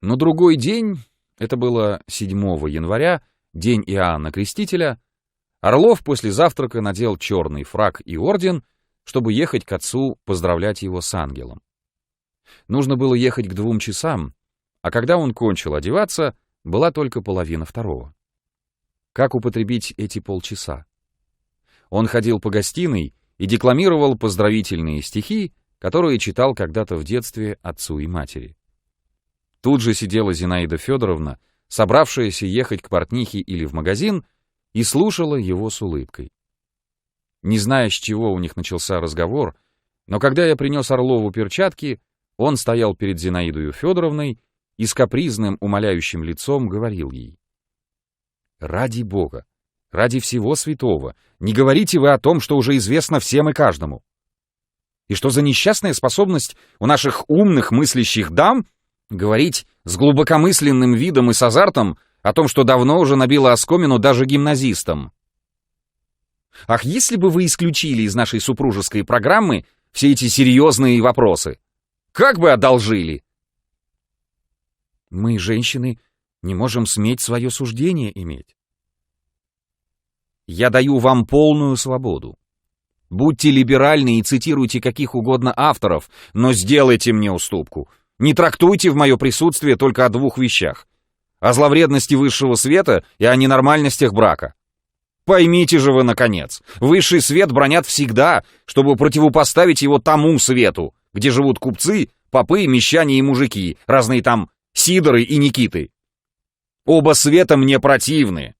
На другой день, это было 7 января, день Иоанна Крестителя, Орлов после завтрака надел черный фрак и орден, чтобы ехать к отцу поздравлять его с ангелом. Нужно было ехать к 2 часам, а когда он кончил одеваться, была только 1:30. Как употребить эти полчаса? Он ходил по гостиной и декламировал поздравительные стихи, которые читал когда-то в детстве отцу и матери. Тут же сидела Зинаида Федоровна, собравшаяся ехать к портнихе или в магазин, и слушала его с улыбкой. Не зная, с чего у них начался разговор, но когда я принес Орлову перчатки, он стоял перед Зинаидой Федоровной и с капризным, умоляющим лицом говорил ей: «Ради Бога, ради всего святого, не говорите вы о том, что уже известно всем и каждому. И что за несчастная способность у наших умных мыслящих дам говорить с глубокомысленным видом и с азартом о том, что давно уже набило оскомину даже гимназистам. Ах, если бы вы исключили из нашей супружеской программы все эти серьезные вопросы, как бы одолжили!» «Мы, женщины, не можем сметь свое суждение иметь. Я даю вам полную свободу. Будьте либеральны и цитируйте каких угодно авторов, но сделайте мне уступку. Не трактуйте в мое присутствие только о 2 вещах: о зловредности высшего света и о ненормальностях брака. Поймите же вы, наконец, высший свет бранят всегда, чтобы противопоставить его тому свету, где живут купцы, попы, мещане и мужики, разные там Сидоры и Никиты. Оба света мне противны.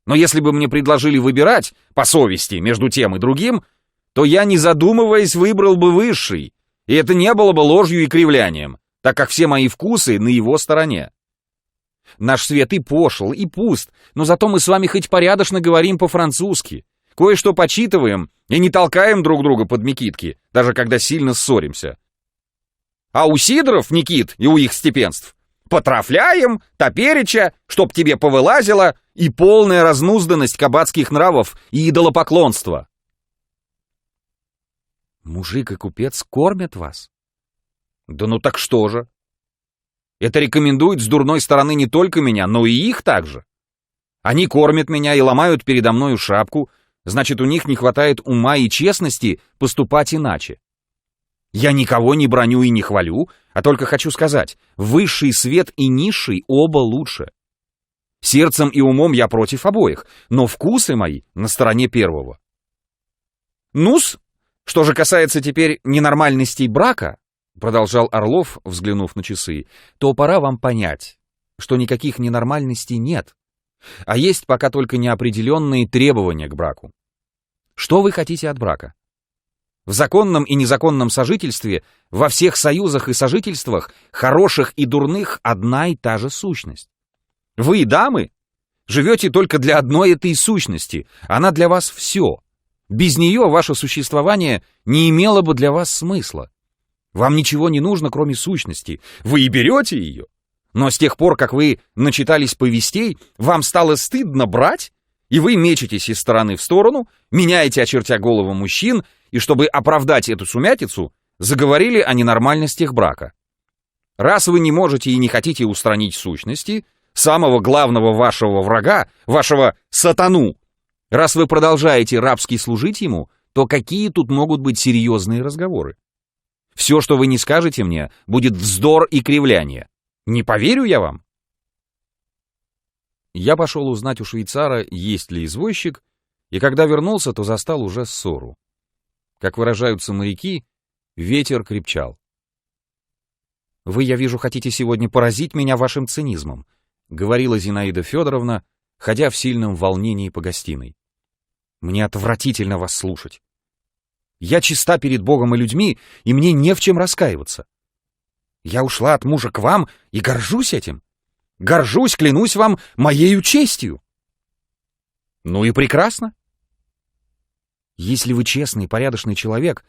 Но если бы мне предложили выбирать по совести между тем и другим, то я, не задумываясь, выбрал бы высший, и это не было бы ложью и кривлянием, так как все мои вкусы на его стороне. Наш свет и пошел, и пуст, но зато мы с вами хоть порядочно говорим по-французски, кое-что почитываем и не толкаем друг друга под мекитки, даже когда сильно ссоримся. А у Сидоров, Никит, и у их степенств потрафляем, топереча, чтоб тебе повылазило, и полная разнузданность кабацких нравов и идолопоклонства». «Мужик и купец кормят вас?» «Да ну так что же? Это рекомендует с дурной стороны не только меня, но и их также. Они кормят меня и ломают передо мною шапку, значит, у них не хватает ума и честности поступать иначе. Я никого не браню и не хвалю, а только хочу сказать, высший свет и низший оба лучше. Сердцем и умом я против обоих, но вкусы мои на стороне первого. Ну-с, что же касается теперь ненормальностей брака, продолжал Орлов, взглянув на часы, то пора вам понять, что никаких ненормальностей нет, а есть пока только неопределенные требования к браку. Что вы хотите от брака? В законном и незаконном сожительстве, во всех союзах и сожительствах, хороших и дурных, одна и та же сущность. Вы, дамы, живете только для одной этой сущности, она для вас все. Без нее ваше существование не имело бы для вас смысла. Вам ничего не нужно, кроме сущности. Вы и берете ее. Но с тех пор, как вы начитались повестей, вам стало стыдно брать, и вы мечетесь из стороны в сторону, меняете, очертя голову, мужчин, и чтобы оправдать эту сумятицу, заговорили о ненормальностях брака. Раз вы не можете и не хотите устранить сущности, самого главного вашего врага, вашего сатану, раз вы продолжаете рабски служить ему, то какие тут могут быть серьезные разговоры? Все, что вы не скажете мне, будет вздор и кривляние. Не поверю я вам. Я пошел узнать у швейцара, есть ли извозчик, и когда вернулся, то застал уже ссору. Как выражаются моряки, ветер крепчал. «Вы, я вижу, хотите сегодня поразить меня вашим цинизмом», говорила Зинаида Федоровна, ходя в сильном волнении по гостиной. «Мне отвратительно вас слушать. Я чиста перед Богом и людьми, и мне не в чем раскаиваться. Я ушла от мужа к вам и горжусь этим. Горжусь, клянусь вам, моею честью. Ну и прекрасно. Если вы честный и порядочный человек,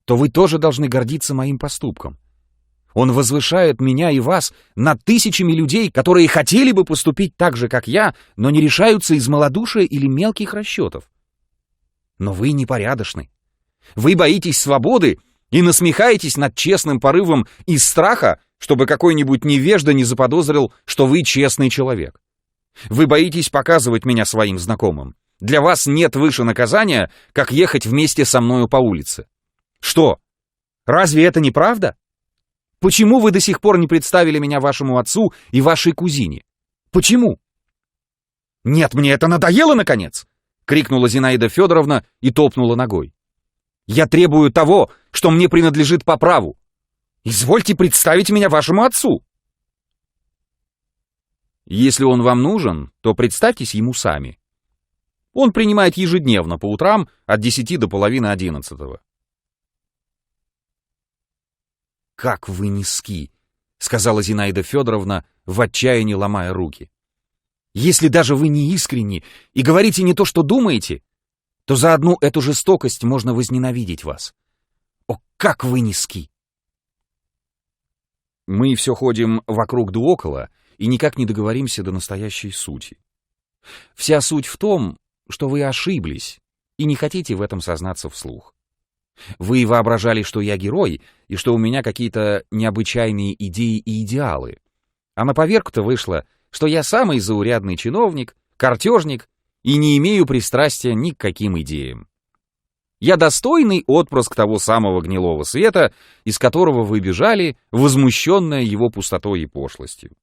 то вы тоже должны гордиться моим поступком. Он возвышает меня и вас над тысячами людей, которые хотели бы поступить так же, как я, но не решаются из малодушия или мелких расчетов. Но вы непорядочны. Вы боитесь свободы и насмехаетесь над честным порывом из страха, чтобы какой-нибудь невежда не заподозрил, что вы честный человек. Вы боитесь показывать меня своим знакомым. Для вас нет выше наказания, как ехать вместе со мною по улице. Что? Разве это не правда? Почему вы до сих пор не представили меня вашему отцу и вашей кузине? Почему? Нет, мне это надоело, наконец! Крикнула Зинаида Федоровна и топнула ногой. Я требую того, что мне принадлежит по праву. Извольте представить меня вашему отцу. Если он вам нужен, то представьтесь ему сами. Он принимает ежедневно по утрам от 10 до половины 11. «Как вы низки!» — сказала Зинаида Федоровна, в отчаянии ломая руки. «Если даже вы не искренни и говорите не то, что думаете, то за одну эту жестокость можно возненавидеть вас. О, как вы низки!» Мы все ходим вокруг да около и никак не договоримся до настоящей сути. Вся суть в том, что вы ошиблись и не хотите в этом сознаться вслух. Вы воображали, что я герой и что у меня какие-то необычайные идеи и идеалы. А на поверку-то вышло, что я самый заурядный чиновник, картежник и не имею пристрастия ни к каким идеям. Я достойный отпрыск того самого гнилого света, из которого вы бежали, возмущенная его пустотой и пошлостью.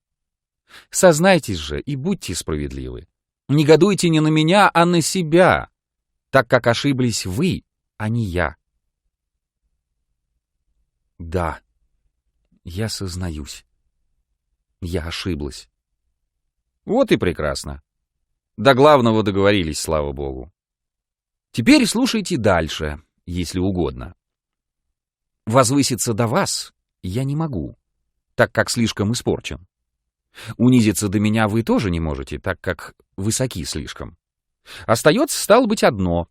Сознайтесь же и будьте справедливы. Негодуйте не на меня, а на себя, так как ошиблись вы, а не я. Да, я сознаюсь. Я ошиблась. Вот и прекрасно. До главного договорились, слава богу. Теперь слушайте дальше, если угодно. Возвыситься до вас я не могу, так как слишком испорчен. Унизиться до меня вы тоже не можете, так как высоки слишком. Остается, стало быть, одно.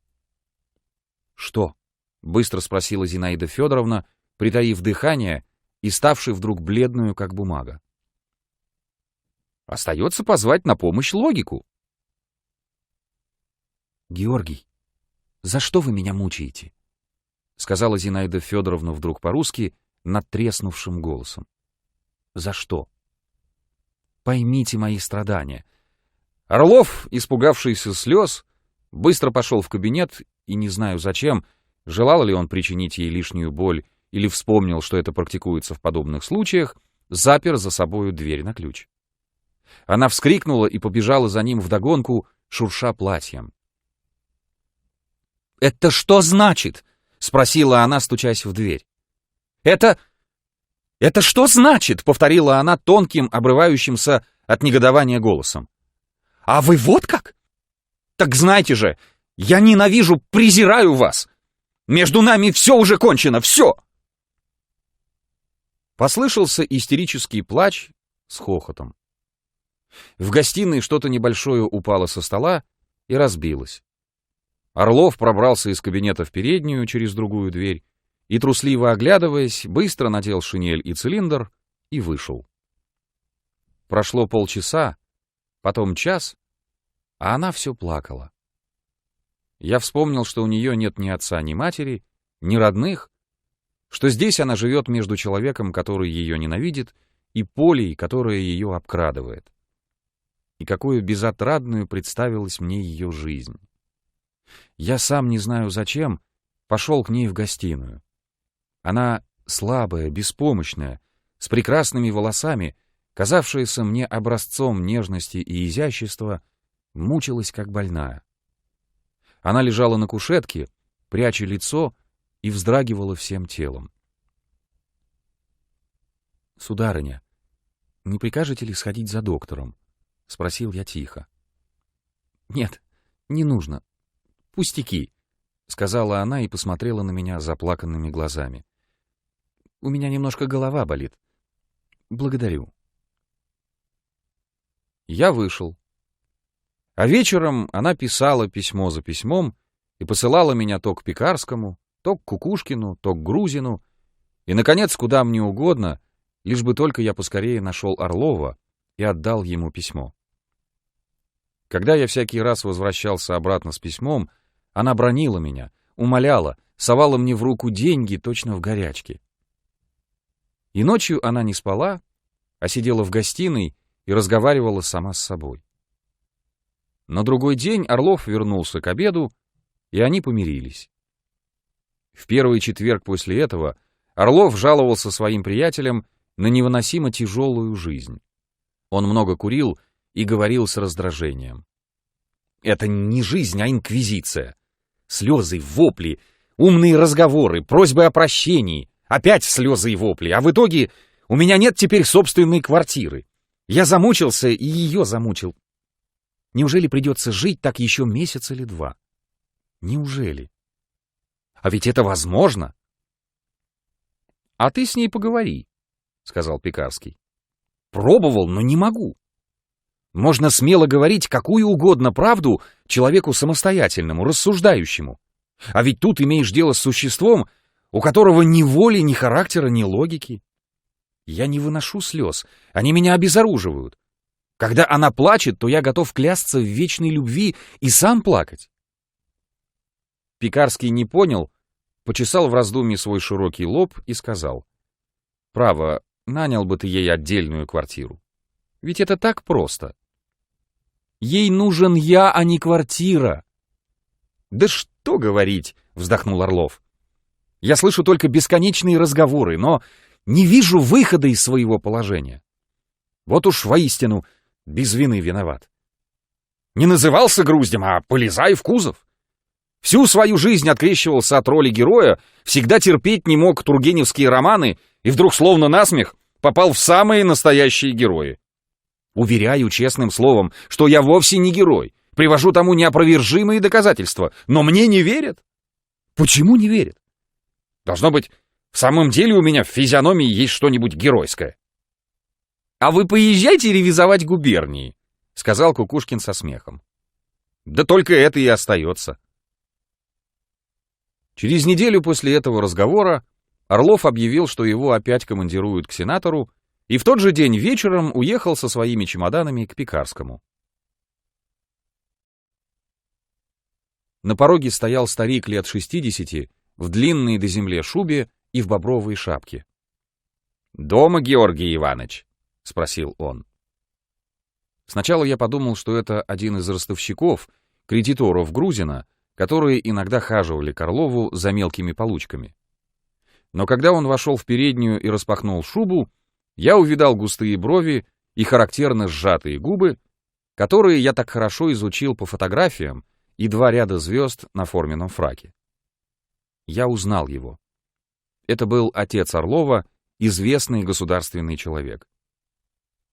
Что? Быстро спросила Зинаида Федоровна, притаив дыхание и ставшей вдруг бледную, как бумага. Остается позвать на помощь логику. Георгий, за что вы меня мучаете? Сказала Зинаида Федоровна вдруг по-русски надтреснувшим голосом. За что? Поймите мои страдания. Орлов, испугавшийся слез, быстро пошел в кабинет и, не знаю зачем, желал ли он причинить ей лишнюю боль или вспомнил, что это практикуется в подобных случаях, запер за собою дверь на ключ. Она вскрикнула и побежала за ним вдогонку, шурша платьем. «Это что значит?» — спросила она, стучась в дверь. «Это что значит?» — повторила она тонким, обрывающимся от негодования голосом. «А вы вот как? Так знайте же, я ненавижу, презираю вас! Между нами все уже кончено, все!» Послышался истерический плач с хохотом. В гостиной что-то небольшое упало со стола и разбилось. Орлов пробрался из кабинета в переднюю через другую дверь и, трусливо оглядываясь, быстро надел шинель и цилиндр и вышел. Прошло полчаса, потом час, а она все плакала. Я вспомнил, что у нее нет ни отца, ни матери, ни родных, что здесь она живет между человеком, который ее ненавидит, и Полей, которая ее обкрадывает. И какую безотрадную представилась мне ее жизнь. Я сам не знаю зачем пошел к ней в гостиную. Она слабая, беспомощная, с прекрасными волосами, казавшаяся мне образцом нежности и изящества, мучилась как больная. Она лежала на кушетке, пряча лицо, и вздрагивала всем телом. «Сударыня, не прикажете ли сходить за доктором?» — спросил я тихо. «Нет, не нужно. Пустяки», — сказала она и посмотрела на меня заплаканными глазами. «У меня немножко голова болит. Благодарю». Я вышел. А вечером она писала письмо за письмом и посылала меня то к Пекарскому, то к Кукушкину, то к Грузину, и, наконец, куда мне угодно, лишь бы только я поскорее нашел Орлова и отдал ему письмо. Когда я всякий раз возвращался обратно с письмом, она бранила меня, умоляла, совала мне в руку деньги точно в горячке. И ночью она не спала, а сидела в гостиной и разговаривала сама с собой. На другой день Орлов вернулся к обеду, и они помирились. В первый четверг после этого Орлов жаловался своим приятелям на невыносимо тяжелую жизнь. Он много курил и говорил с раздражением. «Это не жизнь, а инквизиция. Слезы, вопли, умные разговоры, просьбы о прощении, опять слезы и вопли, а в итоге у меня нет теперь собственной квартиры. Я замучился и ее замучил. Неужели придется жить так еще месяц или два? Неужели? А ведь это возможно!» «А ты с ней поговори», — сказал Пекарский. «Пробовал, но не могу. Можно смело говорить какую угодно правду человеку самостоятельному, рассуждающему. А ведь тут имеешь дело с существом, у которого ни воли, ни характера, ни логики. Я не выношу слез, они меня обезоруживают. Когда она плачет, то я готов клясться в вечной любви и сам плакать». Пекарский не понял, почесал в раздумье свой широкий лоб и сказал: «Право, нанял бы ты ей отдельную квартиру. Ведь это так просто. Ей нужен я, а не квартира». «Да что говорить», — вздохнул Орлов. «Я слышу только бесконечные разговоры, но не вижу выхода из своего положения. Вот уж воистину без вины виноват. Не назывался груздем, а полезай в кузов. Всю свою жизнь открещивался от роли героя, всегда терпеть не мог тургеневские романы и вдруг словно насмех попал в самые настоящие герои. Уверяю честным словом, что я вовсе не герой, привожу тому неопровержимые доказательства, но мне не верят. Почему не верят? Должно быть, в самом деле у меня в физиономии есть что-нибудь геройское». «А вы поезжайте ревизовать губернии», — сказал Кукушкин со смехом. «Да только это и остается». Через неделю после этого разговора Орлов объявил, что его опять командируют к сенатору, и в тот же день вечером уехал со своими чемоданами к Пекарскому. На пороге стоял старик лет 60 в длинной до земли шубе и в бобровой шапке. «Дома, Георгий Иванович?» — спросил он. Сначала я подумал, что это один из ростовщиков, кредиторов Грузина, которые иногда хаживали к Орлову за мелкими получками. Но когда он вошел в переднюю и распахнул шубу, я увидал густые брови и характерно сжатые губы, которые я так хорошо изучил по фотографиям, и 2 ряда звезд на форменном фраке. Я узнал его. Это был отец Орлова, известный государственный человек.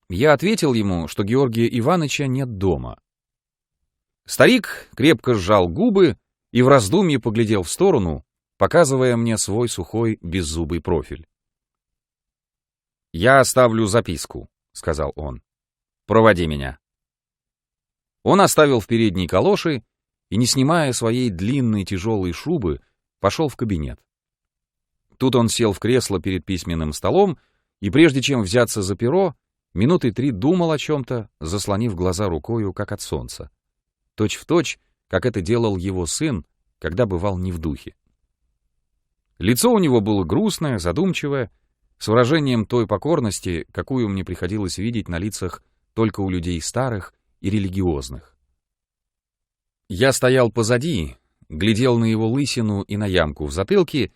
Я ответил ему, что Георгия Ивановича нет дома. Старик крепко сжал губы и в раздумье поглядел в сторону, показывая мне свой сухой беззубый профиль. «Я оставлю записку», — сказал он. «Проводи меня». Он оставил в передней калоши и, не снимая своей длинной тяжелой шубы, пошел в кабинет. Тут он сел в кресло перед письменным столом и, прежде чем взяться за перо, минуты 3 думал о чем-то, заслонив глаза рукою, как от солнца. Точь-в-точь, как это делал его сын, когда бывал не в духе. Лицо у него было грустное, задумчивое, с выражением той покорности, какую мне приходилось видеть на лицах только у людей старых и религиозных. Я стоял позади, глядел на его лысину и на ямку в затылке,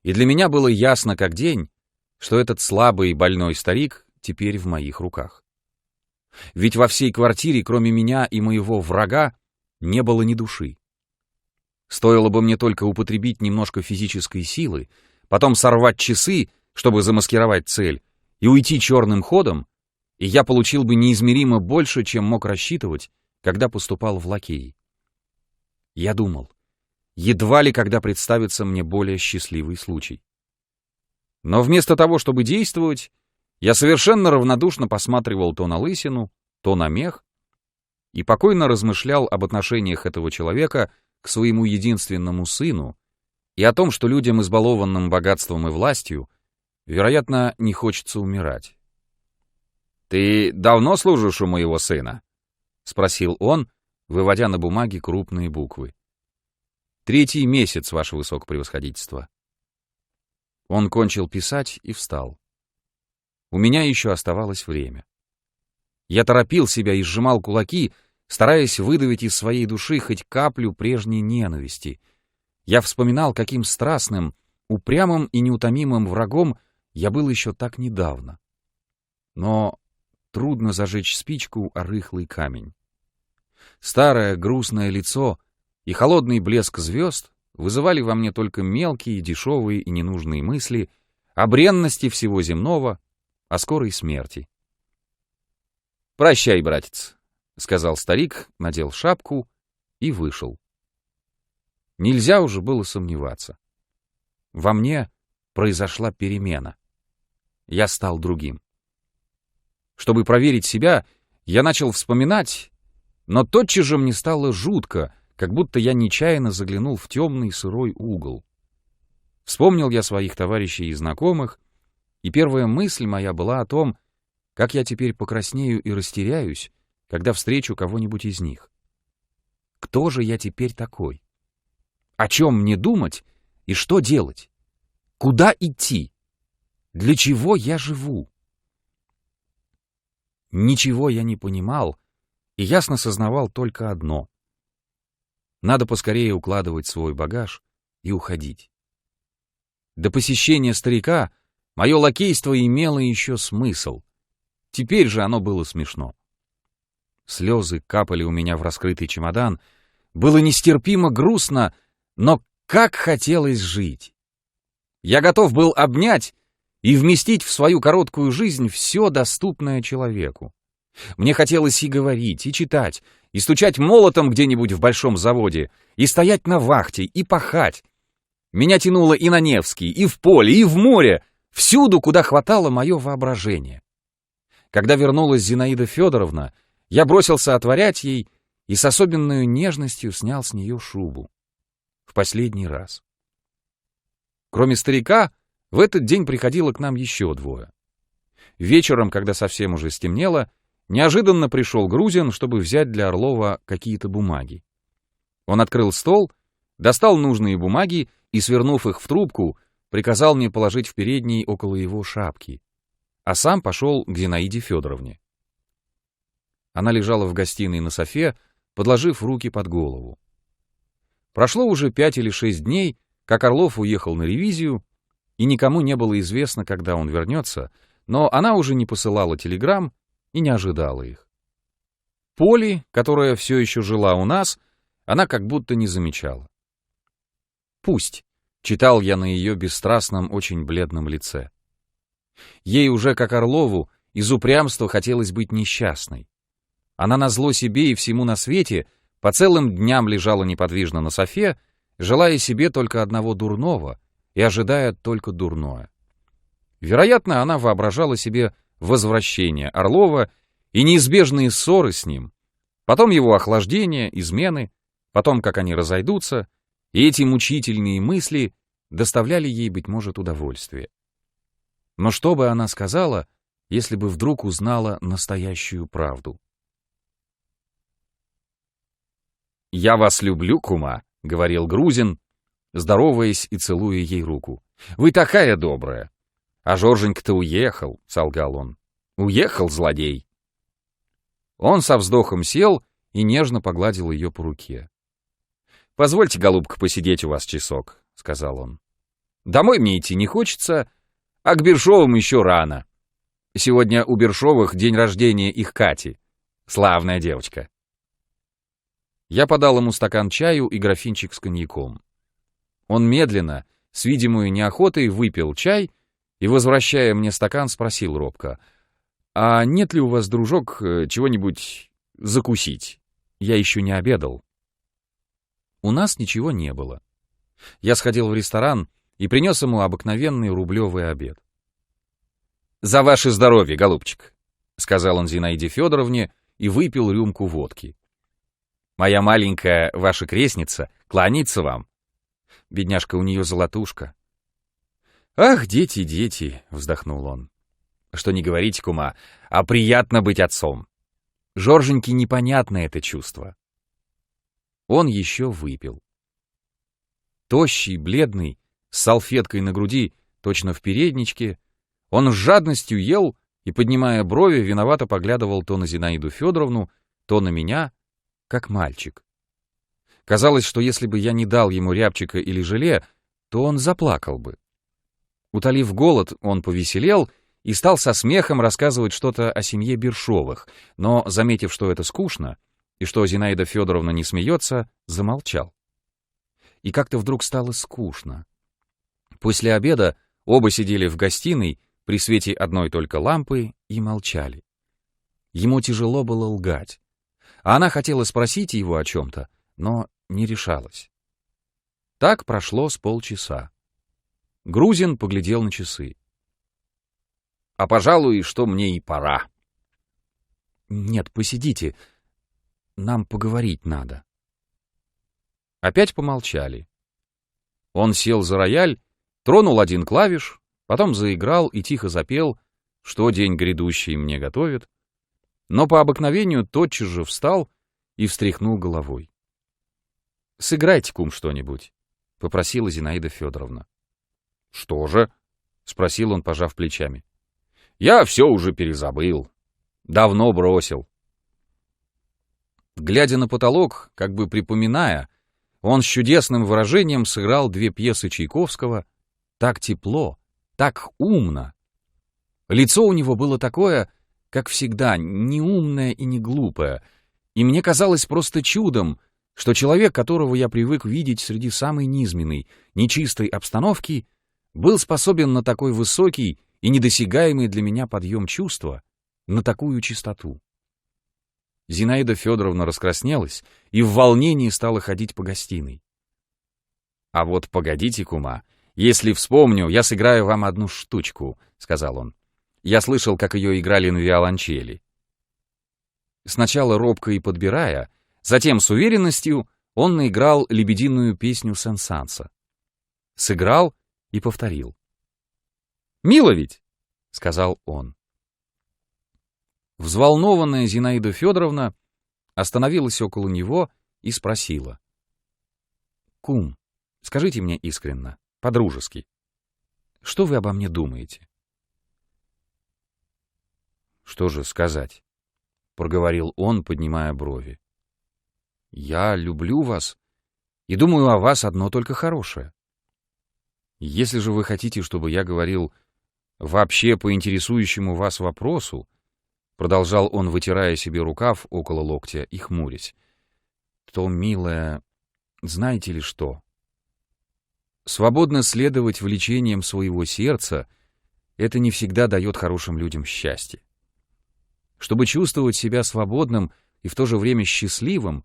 и для меня было ясно как день, что этот слабый и больной старик теперь в моих руках. Ведь во всей квартире, кроме меня и моего врага, не было ни души. Стоило бы мне только употребить немножко физической силы, потом сорвать часы, чтобы замаскировать цель, и уйти черным ходом, и я получил бы неизмеримо больше, чем мог рассчитывать, когда поступал в лакеи. Я думал, едва ли когда представится мне более счастливый случай. Но вместо того, чтобы действовать, я совершенно равнодушно посматривал то на лысину, то на мех, и покойно размышлял об отношениях этого человека к своему единственному сыну и о том, что людям, избалованным богатством и властью, вероятно, не хочется умирать. «Ты давно служишь у моего сына?» — спросил он, выводя на бумаге крупные буквы. «3-й месяц, ваше высокопревосходительство». Он кончил писать и встал. у меня еще оставалось время. Я торопил себя и сжимал кулаки, стараясь выдавить из своей души хоть каплю прежней ненависти. Я вспоминал, каким страстным, упрямым и неутомимым врагом я был еще так недавно. Но трудно зажечь спичку о рыхлый камень. Старое грустное лицо и холодный блеск звезд вызывали во мне только мелкие, дешевые и ненужные мысли о бренности всего земного, о скорой смерти. «Прощай, братец», — сказал старик, надел шапку и вышел. Нельзя уже было сомневаться. Во мне произошла перемена. Я стал другим. Чтобы проверить себя, я начал вспоминать, но тотчас же мне стало жутко, как будто я нечаянно заглянул в темный сырой угол. Вспомнил я своих товарищей и знакомых, и первая мысль моя была о том, как я теперь покраснею и растеряюсь, когда встречу кого-нибудь из них. Кто же я теперь такой? О чем мне думать и что делать? Куда идти? Для чего я живу? Ничего я не понимал и ясно сознавал только одно. Надо поскорее укладывать свой багаж и уходить. До посещения старика мое лакейство имело еще смысл. Теперь же оно было смешно. Слезы капали у меня в раскрытый чемодан. Было нестерпимо грустно, но как хотелось жить. Я готов был обнять и вместить в свою короткую жизнь все доступное человеку. Мне хотелось и говорить, и читать, и стучать молотом где-нибудь в большом заводе, и стоять на вахте, и пахать. Меня тянуло и на Невский, и в поле, и в море, всюду, куда хватало мое воображение. Когда вернулась Зинаида Федоровна, я бросился отворять ей и с особенной нежностью снял с нее шубу. В последний раз. Кроме старика, в этот день приходило к нам еще двое. Вечером, когда совсем уже стемнело, неожиданно пришел Грузин, чтобы взять для Орлова какие-то бумаги. Он открыл стол, достал нужные бумаги и, свернув их в трубку, приказал мне положить в передней около его шапки, а сам пошел к Зинаиде Федоровне. Она лежала в гостиной на софе, подложив руки под голову. Прошло уже 5 или 6 дней, как Орлов уехал на ревизию, и никому не было известно, когда он вернется, но она уже не посылала телеграмм и не ожидала их. Поли, которая все еще жила у нас, она как будто не замечала. «Пусть», — читал я на ее бесстрастном, очень бледном лице. Ей уже, как Орлову, из упрямства хотелось быть несчастной. Она назло себе и всему на свете по целым дням лежала неподвижно на софе, желая себе только одного дурного и ожидая только дурное. Вероятно, она воображала себе возвращение Орлова и неизбежные ссоры с ним, потом его охлаждение, измены, потом, как они разойдутся, и эти мучительные мысли доставляли ей, быть может, удовольствие. Но что бы она сказала, если бы вдруг узнала настоящую правду? «Я вас люблю, кума», — говорил Грузин, здороваясь и целуя ей руку. «Вы такая добрая». «А Жорженька-то уехал», — солгал он. «Уехал, злодей». Он со вздохом сел и нежно погладил ее по руке. «Позвольте, голубка, посидеть у вас часок», — сказал он. «Домой мне идти не хочется, а к Бершовым еще рано. Сегодня у Бершовых день рождения их Кати. Славная девочка». Я подал ему стакан чаю и графинчик с коньяком. Он медленно, с видимой неохотой, выпил чай и, возвращая мне стакан, спросил робко: «А нет ли у вас, дружок, чего-нибудь закусить? Я еще не обедал». У нас ничего не было. Я сходил в ресторан и принес ему обыкновенный рублевый обед. «За ваше здоровье, голубчик», — сказал он Зинаиде Федоровне и выпил рюмку водки. «Моя маленькая ваша крестница кланяется вам. Бедняжка, у нее золотушка». «Ах, дети, дети», — вздохнул он. «Что не говорите, кума, а приятно быть отцом. Жорженьке непонятно это чувство». Он еще выпил. Тощий, бледный, с салфеткой на груди, точно в передничке, он с жадностью ел и, поднимая брови, виновато поглядывал то на Зинаиду Федоровну, то на меня, как мальчик. Казалось, что если бы я не дал ему рябчика или желе, то он заплакал бы. Утолив голод, он повеселел и стал со смехом рассказывать что-то о семье Бершовых, но, заметив, что это скучно, и что Зинаида Федоровна не смеется, замолчал. И как-то вдруг стало скучно. После обеда оба сидели в гостиной при свете одной только лампы и молчали. Ему тяжело было лгать, а она хотела спросить его о чем-то, но не решалась. Так прошло с полчаса. Грузин поглядел на часы. «А, пожалуй, что мне и пора». «Нет, посидите. Нам поговорить надо». Опять помолчали. Он сел за рояль, тронул один клавиш, потом заиграл и тихо запел, что день грядущий мне готовит, но по обыкновению тотчас же встал и встряхнул головой. «Сыграйте, кум, что-нибудь», — попросила Зинаида Федоровна. «Что же?» — спросил он, пожав плечами. «Я все уже перезабыл. Давно бросил». Глядя на потолок, как бы припоминая, он с чудесным выражением сыграл 2 пьесы Чайковского так тепло, так умно. Лицо у него было такое, как всегда, не умное и не глупое, и мне казалось просто чудом, что человек, которого я привык видеть среди самой низменной, нечистой обстановки, был способен на такой высокий и недосягаемый для меня подъем чувства, на такую чистоту. Зинаида Федоровна раскраснелась и в волнении стала ходить по гостиной. «А вот погодите, кума, если вспомню, я сыграю вам одну штучку», — сказал он. «Я слышал, как ее играли на виолончели». Сначала робко и подбирая, затем с уверенностью он наиграл лебединую песню Сен-Санса. Сыграл и повторил. «Мило ведь?» — сказал он. Взволнованная Зинаида Федоровна остановилась около него и спросила. «Кум, скажите мне искренно, по-дружески, что вы обо мне думаете?» «Что же сказать?» — проговорил он, поднимая брови. «Я люблю вас и думаю о вас одно только хорошее. Если же вы хотите, чтобы я говорил вообще по интересующему вас вопросу, продолжал он, вытирая себе рукав около локтя и хмурясь, то, милая, знаете ли что? Свободно следовать влечениям своего сердца — это не всегда дает хорошим людям счастье. Чтобы чувствовать себя свободным и в то же время счастливым,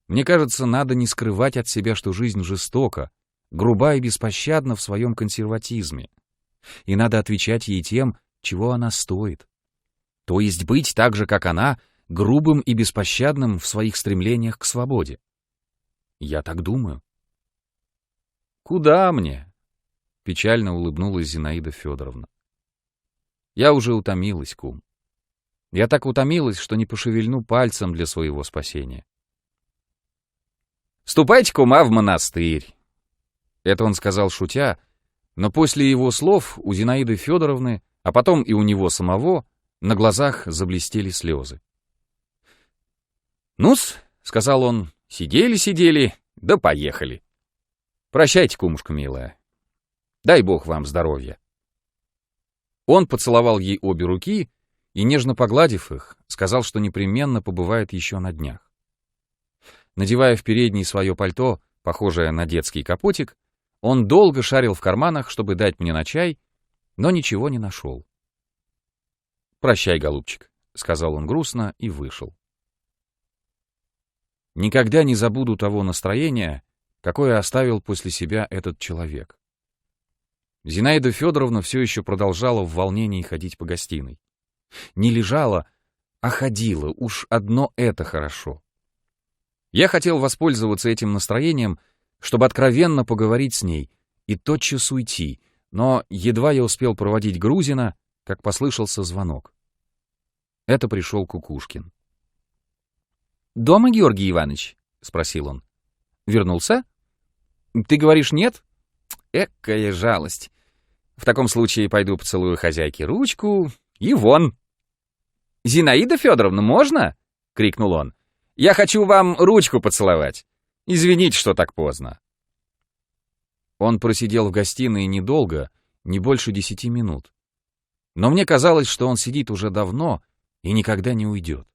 мне кажется, надо не скрывать от себя, что жизнь жестока, груба и беспощадна в своем консерватизме, и надо отвечать ей тем, чего она стоит. То есть быть так же, как она, грубым и беспощадным в своих стремлениях к свободе. Я так думаю. «Куда мне?» — печально улыбнулась Зинаида Федоровна. «Я уже утомилась, кум. Я так утомилась, что не пошевельну пальцем для своего спасения». «Ступайте, кума, в монастырь!» Это он сказал шутя, но после его слов у Зинаиды Федоровны, а потом и у него самого, на глазах заблестели слезы. «Ну-с», — сказал он, — «сидели-сидели, да поехали. Прощайте, кумушка милая. Дай Бог вам здоровья». Он поцеловал ей обе руки и, нежно погладив их, сказал, что непременно побывает еще на днях. Надевая в передний свое пальто, похожее на детский капотик, он долго шарил в карманах, чтобы дать мне на чай, но ничего не нашел. «Прощай, голубчик», — сказал он грустно и вышел. Никогда не забуду того настроения, какое оставил после себя этот человек. Зинаида Федоровна все еще продолжала в волнении ходить по гостиной. Не лежала, а ходила, уж одно это хорошо. Я хотел воспользоваться этим настроением, чтобы откровенно поговорить с ней и тотчас уйти, но едва я успел проводить Грузина, как послышался звонок. Это пришел Кукушкин. «Дома, Георгий Иванович?» — спросил он. «Вернулся? Ты говоришь, нет? Экая жалость. В таком случае пойду поцелую хозяйке ручку И вон!» «Зинаида Федоровна, можно?» — крикнул он. «Я хочу вам ручку поцеловать. Извините, что так поздно». Он просидел в гостиной недолго, не больше 10 минут. Но мне казалось, что он сидит уже давно и никогда не уйдет.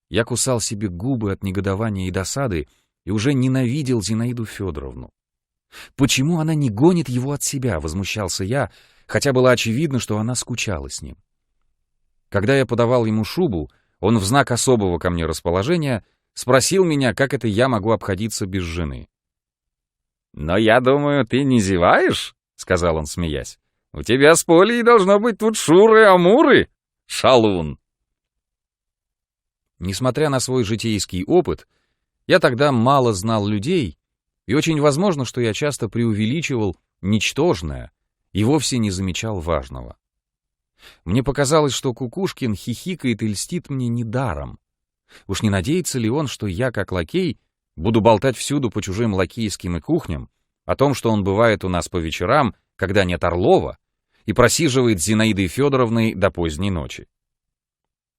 Я кусал себе губы от негодования и досады и уже ненавидел Зинаиду Федоровну. «Почему она не гонит его от себя?» — возмущался я, хотя было очевидно, что она скучала с ним. Когда я подавал ему шубу, он в знак особого ко мне расположения спросил меня, как это я могу обходиться без жены. «Но я думаю, ты не зеваешь?» — сказал он, смеясь. «У тебя с Полей должно быть тут шуры-амуры, шалун!» Несмотря на свой житейский опыт, я тогда мало знал людей, и очень возможно, что я часто преувеличивал ничтожное и вовсе не замечал важного. Мне показалось, что Кукушкин хихикает и льстит мне недаром. Уж не надеется ли он, что я, как лакей, буду болтать всюду по чужим лакейским и кухням о том, что он бывает у нас по вечерам, когда нет Орлова, и просиживает с Зинаидой Федоровной до поздней ночи.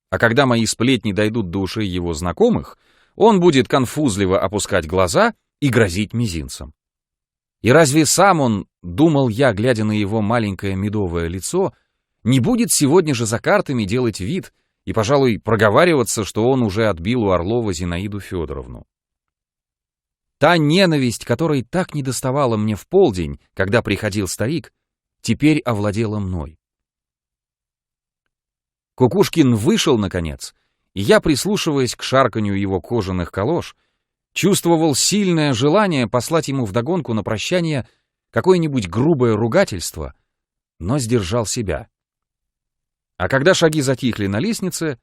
А когда мои сплетни дойдут до ушей его знакомых, он будет конфузливо опускать глаза и грозить мизинцем. И разве сам он, думал я, глядя на его маленькое медовое лицо, не будет сегодня же за картами делать вид и, пожалуй, проговариваться, что он уже отбил у Орлова Зинаиду Федоровну? Та ненависть, которой так недоставала мне в полдень, когда приходил старик, теперь овладела мной. Кукушкин вышел, наконец, и я, прислушиваясь к шарканью его кожаных калош, чувствовал сильное желание послать ему вдогонку на прощание какое-нибудь грубое ругательство, но сдержал себя. А когда шаги затихли на лестнице,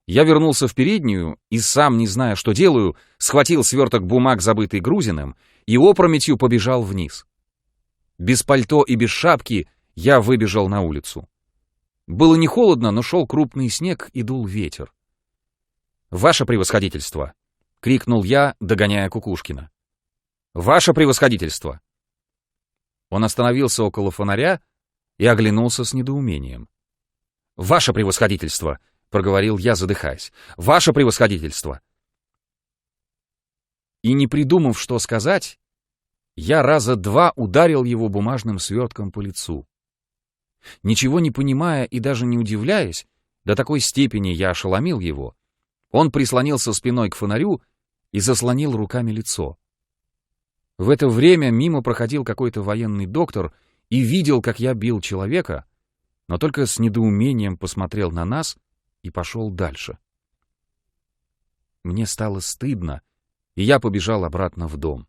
я вернулся в переднюю и, сам не зная, что делаю, схватил сверток бумаг, забытый Грузиным, и опрометью побежал вниз. Без пальто и без шапки я выбежал на улицу. Было не холодно, но шел крупный снег и дул ветер. «Ваше превосходительство!» — крикнул я, догоняя Кукушкина. «Ваше превосходительство!» Он остановился около фонаря и оглянулся с недоумением. «Ваше превосходительство!» — проговорил я, задыхаясь. «Ваше превосходительство!» И, не придумав, что сказать, я раза два ударил его бумажным свертком по лицу. Ничего не понимая и даже не удивляясь, до такой степени я ошеломил его, он прислонился спиной к фонарю и заслонил руками лицо. В это время мимо проходил какой-то военный доктор и видел, как я бил человека, но только с недоумением посмотрел на нас и пошел дальше. Мне стало стыдно, и я побежал обратно в дом.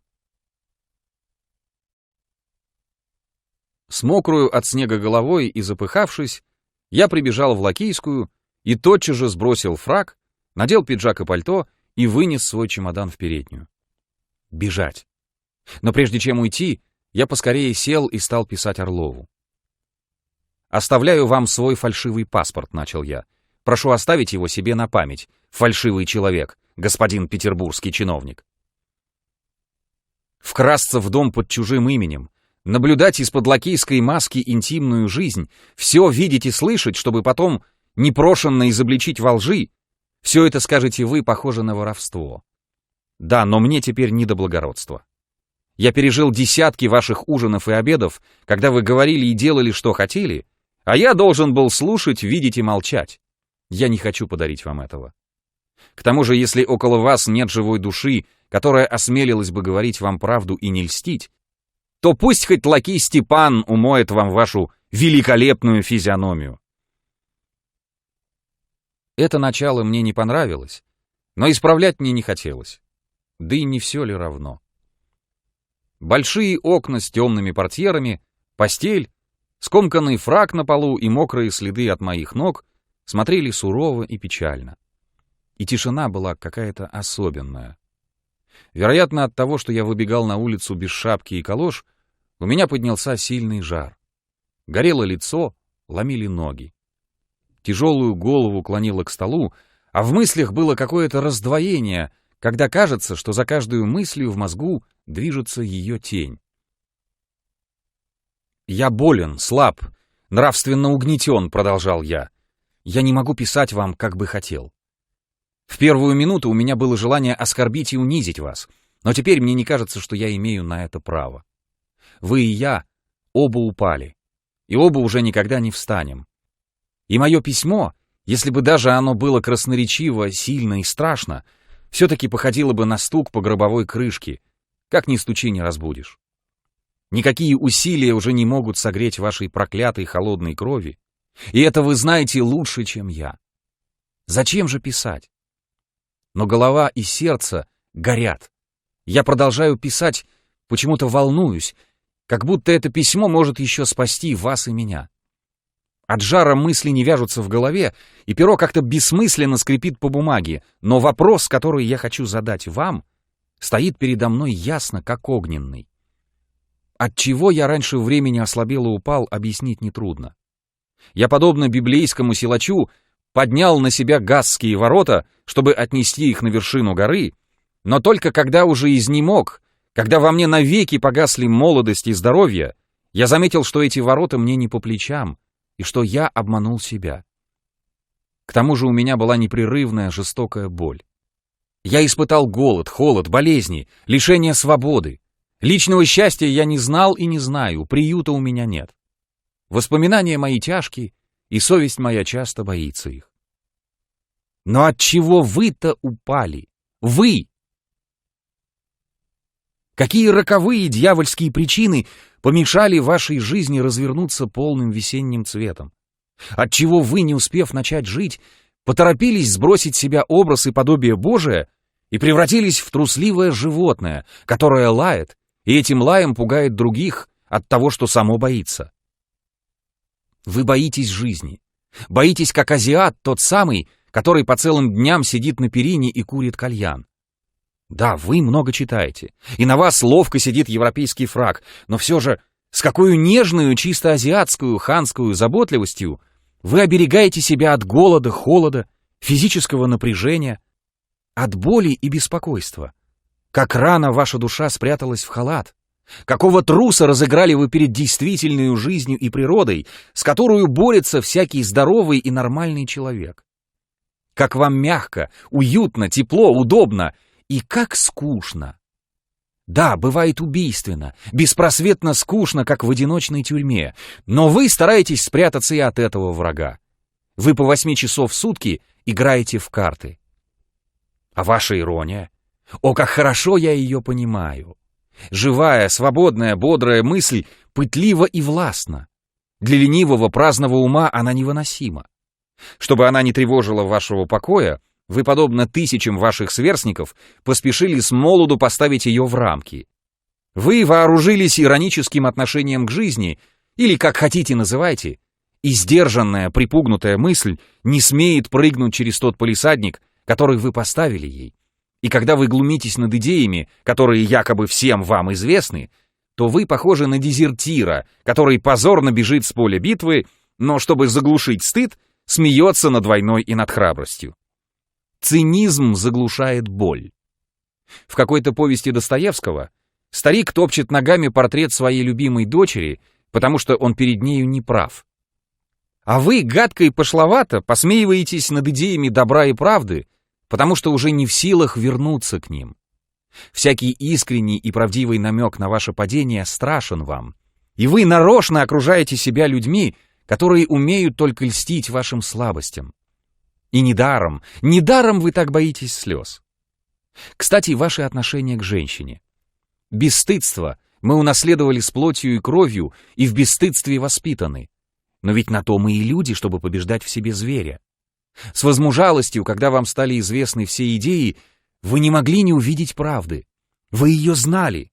С мокрую от снега головой и запыхавшись, я прибежал в Лакейскую и тотчас же сбросил фрак, надел пиджак и пальто и вынес свой чемодан в переднюю. Бежать. Но прежде чем уйти, я поскорее сел и стал писать Орлову. «Оставляю вам свой фальшивый паспорт», — начал я. «Прошу оставить его себе на память. Фальшивый человек, господин петербургский чиновник». Вкрасться в дом под чужим именем, наблюдать из-под лакейской маски интимную жизнь, все видеть и слышать, чтобы потом непрошенно изобличить во лжи, все это, скажете вы, похоже на воровство. Да, но мне теперь не до благородства. Я пережил десятки ваших ужинов и обедов, когда вы говорили и делали, что хотели, а я должен был слушать, видеть и молчать. Я не хочу подарить вам этого. К тому же, если около вас нет живой души, которая осмелилась бы говорить вам правду и не льстить, то пусть хоть лакей Степан умоет вам вашу великолепную физиономию. Это начало мне не понравилось, но исправлять мне не хотелось. Да и не все ли равно? Большие окна с темными портьерами, постель, скомканный фрак на полу и мокрые следы от моих ног смотрели сурово и печально. И тишина была какая-то особенная. Вероятно, от того, что я выбегал на улицу без шапки и калош, у меня поднялся сильный жар. Горело лицо, ломили ноги. Тяжелую голову клонило к столу, а в мыслях было какое-то раздвоение, когда кажется, что за каждую мыслью в мозгу движется ее тень. Я болен, слаб, нравственно угнетен», — продолжал я. «Я не могу писать вам, как бы хотел. В первую минуту у меня было желание оскорбить и унизить вас, но теперь мне не кажется, что я имею на это право. Вы и я оба упали, и оба уже никогда не встанем. И мое письмо, если бы даже оно было красноречиво, сильно и страшно, все-таки походило бы на стук по гробовой крышке. Как ни стучи, не разбудишь. Никакие усилия уже не могут согреть вашей проклятой холодной крови, и это вы знаете лучше, чем я. Зачем же писать? Но голова и сердце горят. Я продолжаю писать, почему-то волнуюсь, как будто это письмо может еще спасти вас и меня. От жара мысли не вяжутся в голове, и перо как-то бессмысленно скрипит по бумаге, но вопрос, который я хочу задать вам, стоит передо мной ясно, как огненный. Отчего я раньше времени ослабел и упал, объяснить нетрудно. Я, подобно библейскому силачу, поднял на себя Газские ворота, чтобы отнести их на вершину горы, но только когда уже изнемог, когда во мне навеки погасли молодость и здоровье, я заметил, что эти ворота мне не по плечам, и что я обманул себя. К тому же у меня была непрерывная жестокая боль. Я испытал голод, холод, болезни, лишение свободы. Личного счастья я не знал и не знаю, приюта у меня нет. Воспоминания мои тяжкие, и совесть моя часто боится их. Но от чего вы-то упали? Вы! Какие роковые дьявольские причины помешали вашей жизни развернуться полным весенним цветом? Отчего вы, не успев начать жить, поторопились сбросить с себя образ и подобие Божие и превратились в трусливое животное, которое лает, и этим лаем пугает других от того, что само боится? Вы боитесь жизни. Боитесь, как азиат, тот самый, который по целым дням сидит на перине и курит кальян. Да, вы много читаете, и на вас ловко сидит европейский фрак, но все же с какой нежную, чисто азиатскую, ханскую заботливостью вы оберегаете себя от голода, холода, физического напряжения, от боли и беспокойства. Как рано ваша душа спряталась в халат. Какого труса разыграли вы перед действительной жизнью и природой, с которой борется всякий здоровый и нормальный человек. Как вам мягко, уютно, тепло, удобно, и как скучно. Да, бывает убийственно, беспросветно скучно, как в одиночной тюрьме, но вы стараетесь спрятаться и от этого врага. Вы по 8 часов в сутки играете в карты. А ваша ирония? О, как хорошо я ее понимаю. Живая, свободная, бодрая мысль пытлива и властна. Для ленивого, праздного ума она невыносима. Чтобы она не тревожила вашего покоя, вы, подобно тысячам ваших сверстников, поспешили с молоду поставить ее в рамки. Вы вооружились ироническим отношением к жизни, или, как хотите называйте, и сдержанная, припугнутая мысль не смеет прыгнуть через тот палисадник, который вы поставили ей. И когда вы глумитесь над идеями, которые якобы всем вам известны, то вы похожи на дезертира, который позорно бежит с поля битвы, но, чтобы заглушить стыд, смеется над войной и над храбростью. Цинизм заглушает боль. В какой-то повести Достоевского старик топчет ногами портрет своей любимой дочери, потому что он перед нею не прав. А вы, гадко и пошловато, посмеиваетесь над идеями добра и правды, потому что уже не в силах вернуться к ним. Всякий искренний и правдивый намек на ваше падение страшен вам, и вы нарочно окружаете себя людьми, которые умеют только льстить вашим слабостям. И недаром вы так боитесь слез. Кстати, ваши отношения к женщине. Бесстыдство мы унаследовали с плотью и кровью и в бесстыдстве воспитаны. Но ведь на то мы и люди, чтобы побеждать в себе зверя. С возмужалостью, когда вам стали известны все идеи, вы не могли не увидеть правды. Вы ее знали.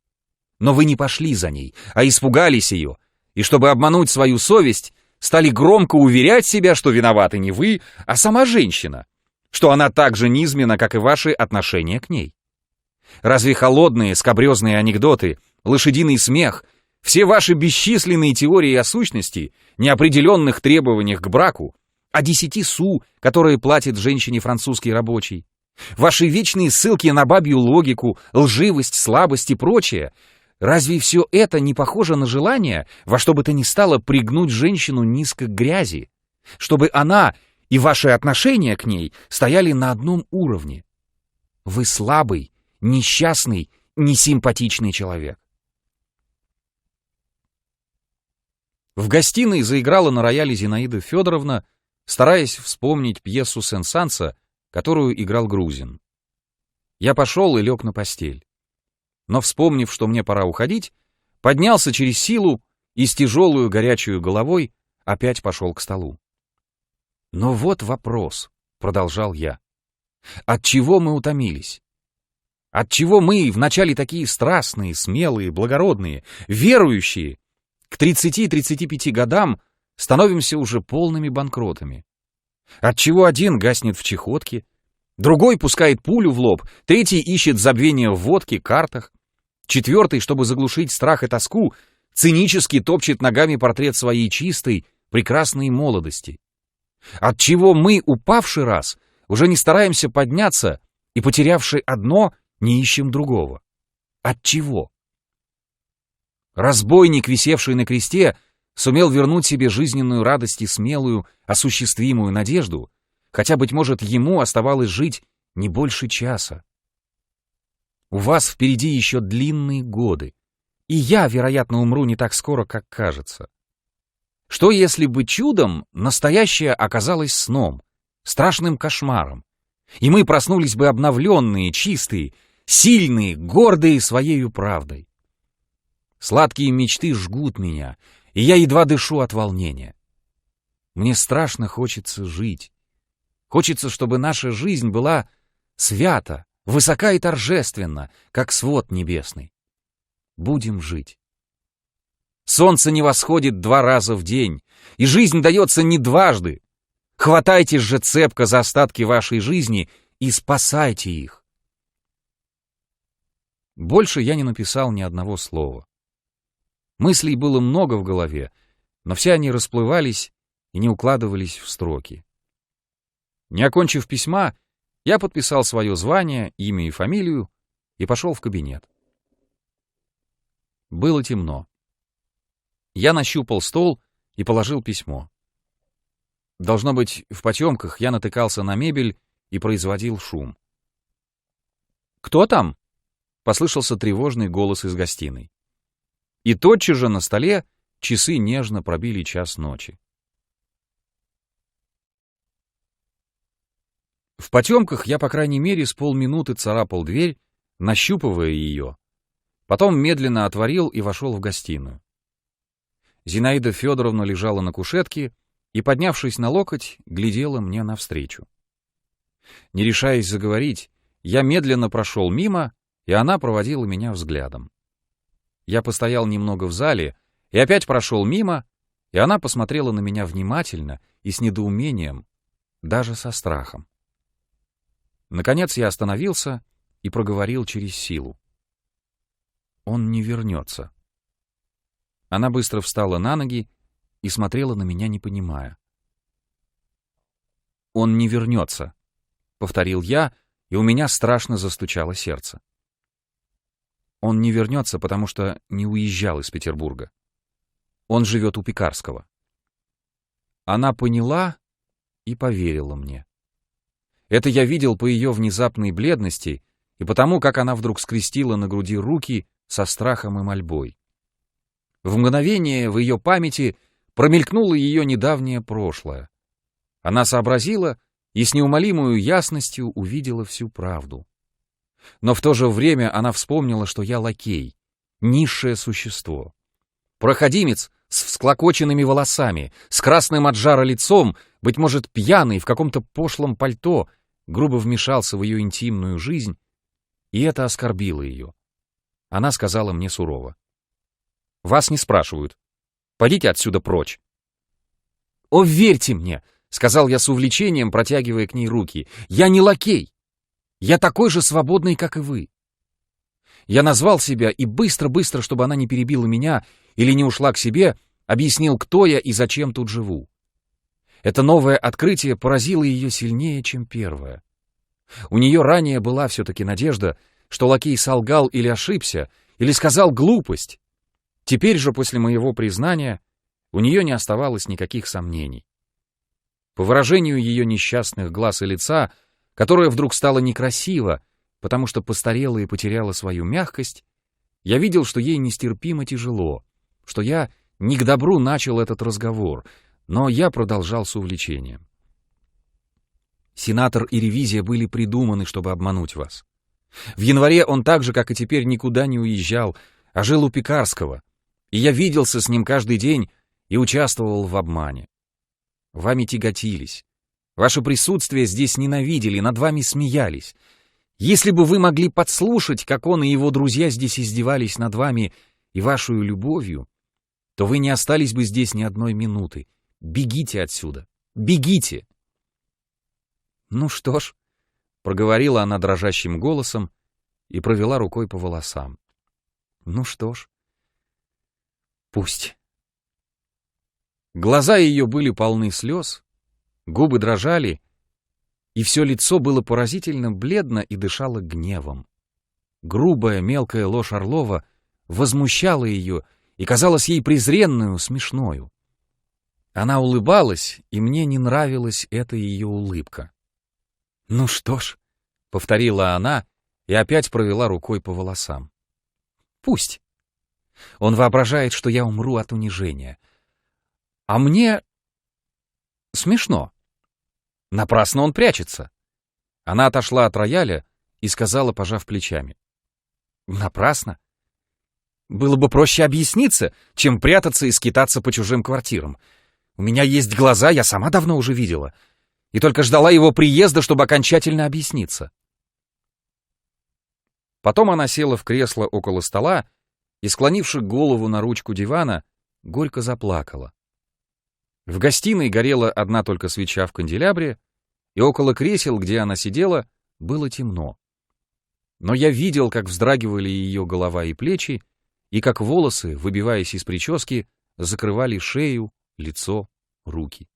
Но вы не пошли за ней, а испугались ее, и чтобы обмануть свою совесть, стали громко уверять себя, что виноваты не вы, а сама женщина, что она так же низменна, как и ваши отношения к ней. Разве холодные, скабрезные анекдоты, лошадиный смех, все ваши бесчисленные теории о сущности, неопределенных требованиях к браку, о 10 су, которые платит женщине французский рабочий, ваши вечные ссылки на бабью логику, лживость, слабость и прочее, Разве все это не похоже на желание во что бы то ни стало пригнуть женщину низко к грязи, чтобы она и ваши отношения к ней стояли на одном уровне? Вы слабый, несчастный, несимпатичный человек. В гостиной заиграла на рояле Зинаида Федоровна, стараясь вспомнить пьесу Сен-Санса, которую играл Грузин. Я пошел и лег на постель. Но, вспомнив, что мне пора уходить, поднялся через силу и с тяжелую горячую головой опять пошел к столу. «Но вот вопрос», — продолжал я. «От чего мы утомились? Отчего мы, вначале такие страстные, смелые, благородные, верующие, к 30-35 годам становимся уже полными банкротами? Отчего один гаснет в чахотке, другой пускает пулю в лоб, третий ищет забвение в водке, картах, четвертый, чтобы заглушить страх и тоску, цинически топчет ногами портрет своей чистой, прекрасной молодости? Отчего мы, упавший раз, уже не стараемся подняться и, потерявши одно, не ищем другого? Отчего? Разбойник, висевший на кресте, сумел вернуть себе жизненную радость и смелую, осуществимую надежду, хотя, быть может, ему оставалось жить не больше часа. У вас впереди еще длинные годы, и я, вероятно, умру не так скоро, как кажется. Что, если бы чудом настоящее оказалось сном, страшным кошмаром, и мы проснулись бы обновленные, чистые, сильные, гордые своею правдой? Сладкие мечты жгут меня, и я едва дышу от волнения. Мне страшно хочется жить. Хочется, чтобы наша жизнь была свята, высока и торжественна, как свод небесный. Будем жить. Солнце не восходит 2 раза в день, и жизнь дается не дважды. Хватайтесь же цепко за остатки вашей жизни и спасайте их. Больше я не написал ни одного слова. Мыслей было много в голове, но все они расплывались и не укладывались в строки. Не окончив письма, я подписал свое звание, имя и фамилию и пошел в кабинет. Было темно. Я нащупал стол и положил письмо. Должно быть, в потемках я натыкался на мебель и производил шум. «Кто там?» — послышался тревожный голос из гостиной. И тотчас же на столе часы нежно пробили 1:00 ночи. В потемках я, по крайней мере, с полминуты царапал дверь, нащупывая ее. Потом медленно отворил и вошел в гостиную. Зинаида Федоровна лежала на кушетке и, поднявшись на локоть, глядела мне навстречу. Не решаясь заговорить, я медленно прошел мимо, и она проводила меня взглядом. Я постоял немного в зале и опять прошел мимо, и она посмотрела на меня внимательно и с недоумением, даже со страхом. Наконец я остановился и проговорил через силу. «Он не вернется». Она быстро встала на ноги и смотрела на меня, не понимая. «Он не вернется», — повторил я, и у меня страшно застучало сердце. «Он не вернется, потому что не уезжал из Петербурга. Он живет у Пекарского». Она поняла и поверила мне. Это я видел по ее внезапной бледности и потому, как она вдруг скрестила на груди руки со страхом и мольбой. В мгновение в ее памяти промелькнуло ее недавнее прошлое. Она сообразила и с неумолимой ясностью увидела всю правду. Но в то же время она вспомнила, что я лакей, низшее существо. Проходимец с всклокоченными волосами, с красным от жара лицом, быть может, пьяный в каком-то пошлом пальто, грубо вмешался в ее интимную жизнь, и это оскорбило ее. Она сказала мне сурово: «Вас не спрашивают. Пойдите отсюда прочь». «О, верьте мне», — сказал я с увлечением, протягивая к ней руки, — «я не лакей. Я такой же свободный, как и вы». Я назвал себя и быстро-быстро, чтобы она не перебила меня или не ушла к себе, объяснил, кто я и зачем тут живу. Это новое открытие поразило ее сильнее, чем первое. У нее ранее была все-таки надежда, что лакей солгал или ошибся, или сказал глупость. Теперь же, после моего признания, у нее не оставалось никаких сомнений. По выражению ее несчастных глаз и лица, которое вдруг стало некрасиво, потому что постарела и потеряла свою мягкость, я видел, что ей нестерпимо тяжело, что я не к добру начал этот разговор, но я продолжал с увлечением. Сенатор и ревизия были придуманы, чтобы обмануть вас. В январе он так же, как и теперь, никуда не уезжал, а жил у Пекарского, и я виделся с ним каждый день и участвовал в обмане. Вами тяготились. Ваше присутствие здесь ненавидели, над вами смеялись. Если бы вы могли подслушать, как он и его друзья здесь издевались над вами и вашей любовью, то вы не остались бы здесь ни одной минуты. Бегите отсюда! Бегите!» «Ну что ж», — проговорила она дрожащим голосом и провела рукой по волосам. «Ну что ж, пусть». Глаза ее были полны слез, губы дрожали, и все лицо было поразительно бледно и дышало гневом. Грубая мелкая ложь Орлова возмущала ее и казалась ей презренную, смешною. Она улыбалась, и мне не нравилась эта ее улыбка. «Ну что ж», — повторила она и опять провела рукой по волосам. «Пусть. Он воображает, что я умру от унижения. А мне смешно. Напрасно он прячется». Она отошла от рояля и сказала, пожав плечами: «Напрасно. Было бы проще объясниться, чем прятаться и скитаться по чужим квартирам. У меня есть глаза, я сама давно уже видела, и только ждала его приезда, чтобы окончательно объясниться». Потом она села в кресло около стола и, склонивши голову на ручку дивана, горько заплакала. В гостиной горела одна только свеча в канделябре, и около кресел, где она сидела, было темно. Но я видел, как вздрагивали ее голова и плечи, и как волосы, выбиваясь из прически, закрывали шею, лицо, руки.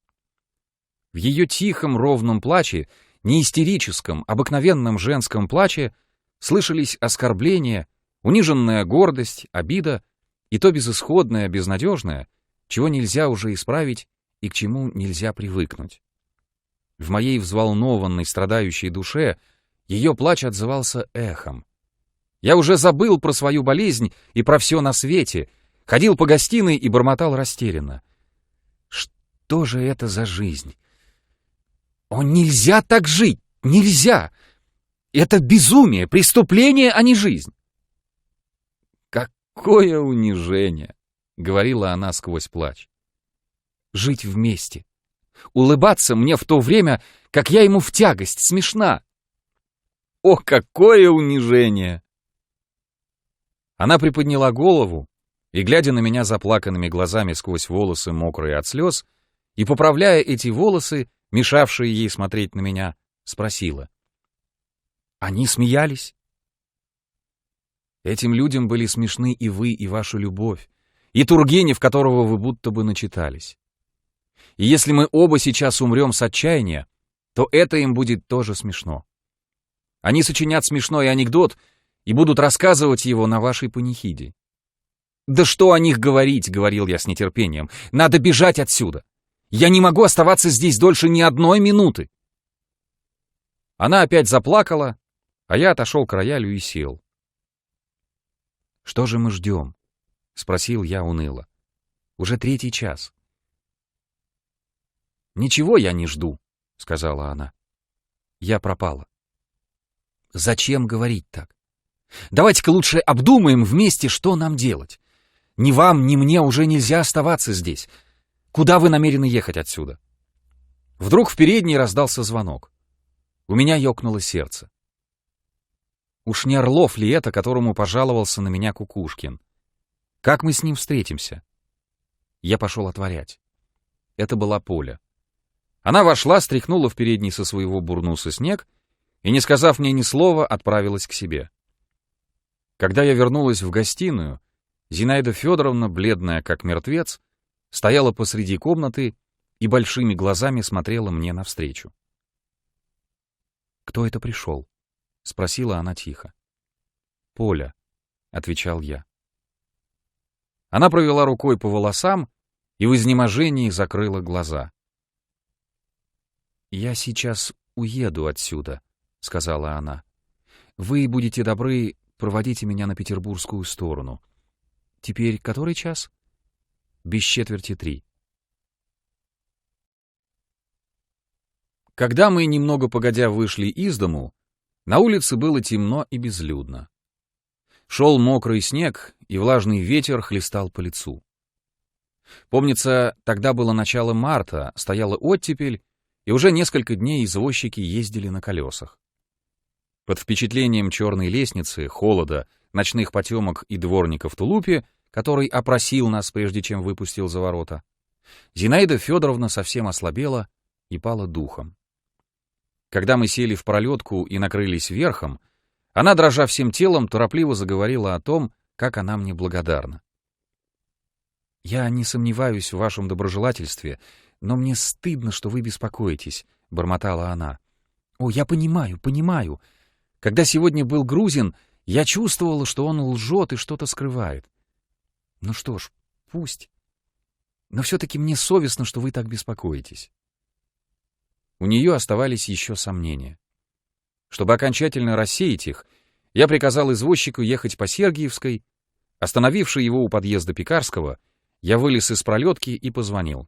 В ее тихом, ровном плаче, не истерическом, обыкновенном женском плаче, слышались оскорбления, униженная гордость, обида и то безысходное, безнадежное, чего нельзя уже исправить и к чему нельзя привыкнуть. В моей взволнованной, страдающей душе ее плач отзывался эхом. Я уже забыл про свою болезнь и про все на свете, ходил по гостиной и бормотал растерянно: «Что же это за жизнь? О, нельзя так жить! Нельзя! Это безумие, преступление, а не жизнь!» «Какое унижение!» — говорила она сквозь плач. «Жить вместе, улыбаться мне в то время, как я ему в тягость, смешна. О, какое унижение!» Она приподняла голову и, глядя на меня заплаканными глазами сквозь волосы, мокрые от слез, и, поправляя эти волосы, мешавшие ей смотреть на меня, спросила: «Они смеялись?» «Этим людям были смешны и вы, и ваша любовь, и Тургенев, которого вы будто бы начитались. И если мы оба сейчас умрем с отчаяния, то это им будет тоже смешно. Они сочинят смешной анекдот и будут рассказывать его на вашей панихиде». «Да что о них говорить», — говорил я с нетерпением, — «надо бежать отсюда. Я не могу оставаться здесь дольше ни одной минуты». Она опять заплакала, а я отошел к роялю и сел. «Что же мы ждем?» — спросил я уныло. «Уже 3-й час». «Ничего я не жду», — сказала она. «Я пропала». «Зачем говорить так? Давайте-ка лучше обдумаем вместе, что нам делать. Ни вам, ни мне уже нельзя оставаться здесь. Куда вы намерены ехать отсюда?» Вдруг в передней раздался звонок. У меня ёкнуло сердце. Уж не Орлов ли это, которому пожаловался на меня Кукушкин? Как мы с ним встретимся? Я пошел отворять. Это была Поля. Она вошла, стряхнула в передней со своего бурнуса снег и, не сказав мне ни слова, отправилась к себе. Когда я вернулась в гостиную, Зинаида Федоровна, бледная как мертвец, стояла посреди комнаты и большими глазами смотрела мне навстречу. «Кто это пришел?» — спросила она тихо. «Поля», отвечал я. Она провела рукой по волосам и в изнеможении закрыла глаза. «Я сейчас уеду отсюда», — сказала она. «Вы будете добры, проводите меня на петербургскую сторону. Теперь который час?» «Без четверти 3». Когда мы, немного погодя, вышли из дому, на улице было темно и безлюдно. Шел мокрый снег, и влажный ветер хлестал по лицу. Помнится, тогда было начало марта, стояла оттепель, и уже несколько дней извозчики ездили на колесах. Под впечатлением черной лестницы, холода, ночных потемок и дворника в тулупе, который опросил нас, прежде чем выпустил за ворота, Зинаида Федоровна совсем ослабела и пала духом. Когда мы сели в пролетку и накрылись верхом, она, дрожа всем телом, торопливо заговорила о том, как она мне благодарна. «Я не сомневаюсь в вашем доброжелательстве, но мне стыдно, что вы беспокоитесь», — бормотала она. «О, я понимаю, понимаю. Когда сегодня был Грузин, я чувствовала, что он лжет и что-то скрывает. Ну что ж, пусть. Но все-таки мне совестно, что вы так беспокоитесь». У нее оставались еще сомнения. Чтобы окончательно рассеять их, я приказал извозчику ехать по Сергиевской. Остановивший его у подъезда Пекарского, я вылез из пролетки и позвонил.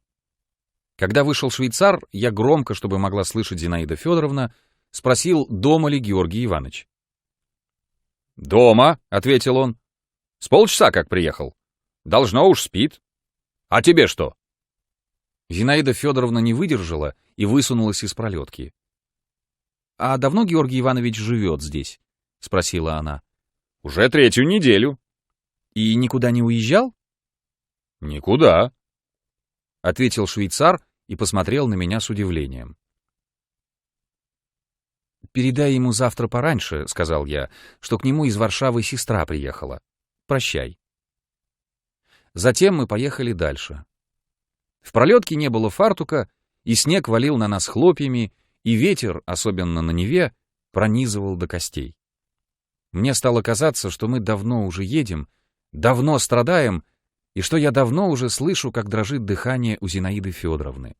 Когда вышел швейцар, я громко, чтобы могла слышать Зинаида Федоровна, спросил, дома ли Георгий Иванович. «Дома», — ответил он. «С полчаса как приехал. Должно уж спит. А тебе что?» Зинаида Федоровна не выдержала и высунулась из пролетки. «А давно Георгий Иванович живет здесь?» — спросила она. «Уже 3-ю неделю». «И никуда не уезжал?» «Никуда», — ответил швейцар и посмотрел на меня с удивлением. «Передай ему завтра пораньше, — сказал я, — что к нему из Варшавы сестра приехала. Прощай». Затем мы поехали дальше. В пролетке не было фартука, и снег валил на нас хлопьями, и ветер, особенно на Неве, пронизывал до костей. Мне стало казаться, что мы давно уже едем, давно страдаем, и что я давно уже слышу, как дрожит дыхание у Зинаиды Федоровны.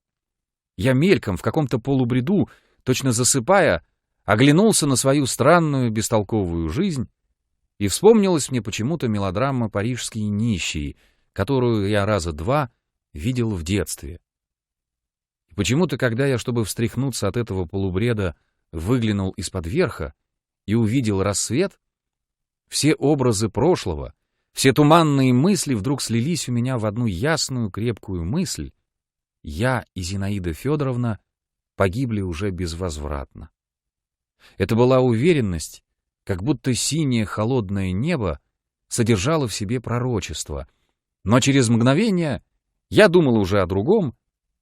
Я мельком, в каком-то полубреду, точно засыпая, оглянулся на свою странную, бестолковую жизнь, и вспомнилась мне почему-то мелодрама «Парижские нищие», которую я раза 2 видел в детстве. И почему-то, когда я, чтобы встряхнуться от этого полубреда, выглянул из-под верха и увидел рассвет, все образы прошлого, все туманные мысли вдруг слились у меня в одну ясную, крепкую мысль. Я и Зинаида Федоровна погибли уже безвозвратно. Это была уверенность, как будто синее холодное небо содержало в себе пророчество, но через мгновение я думал уже о другом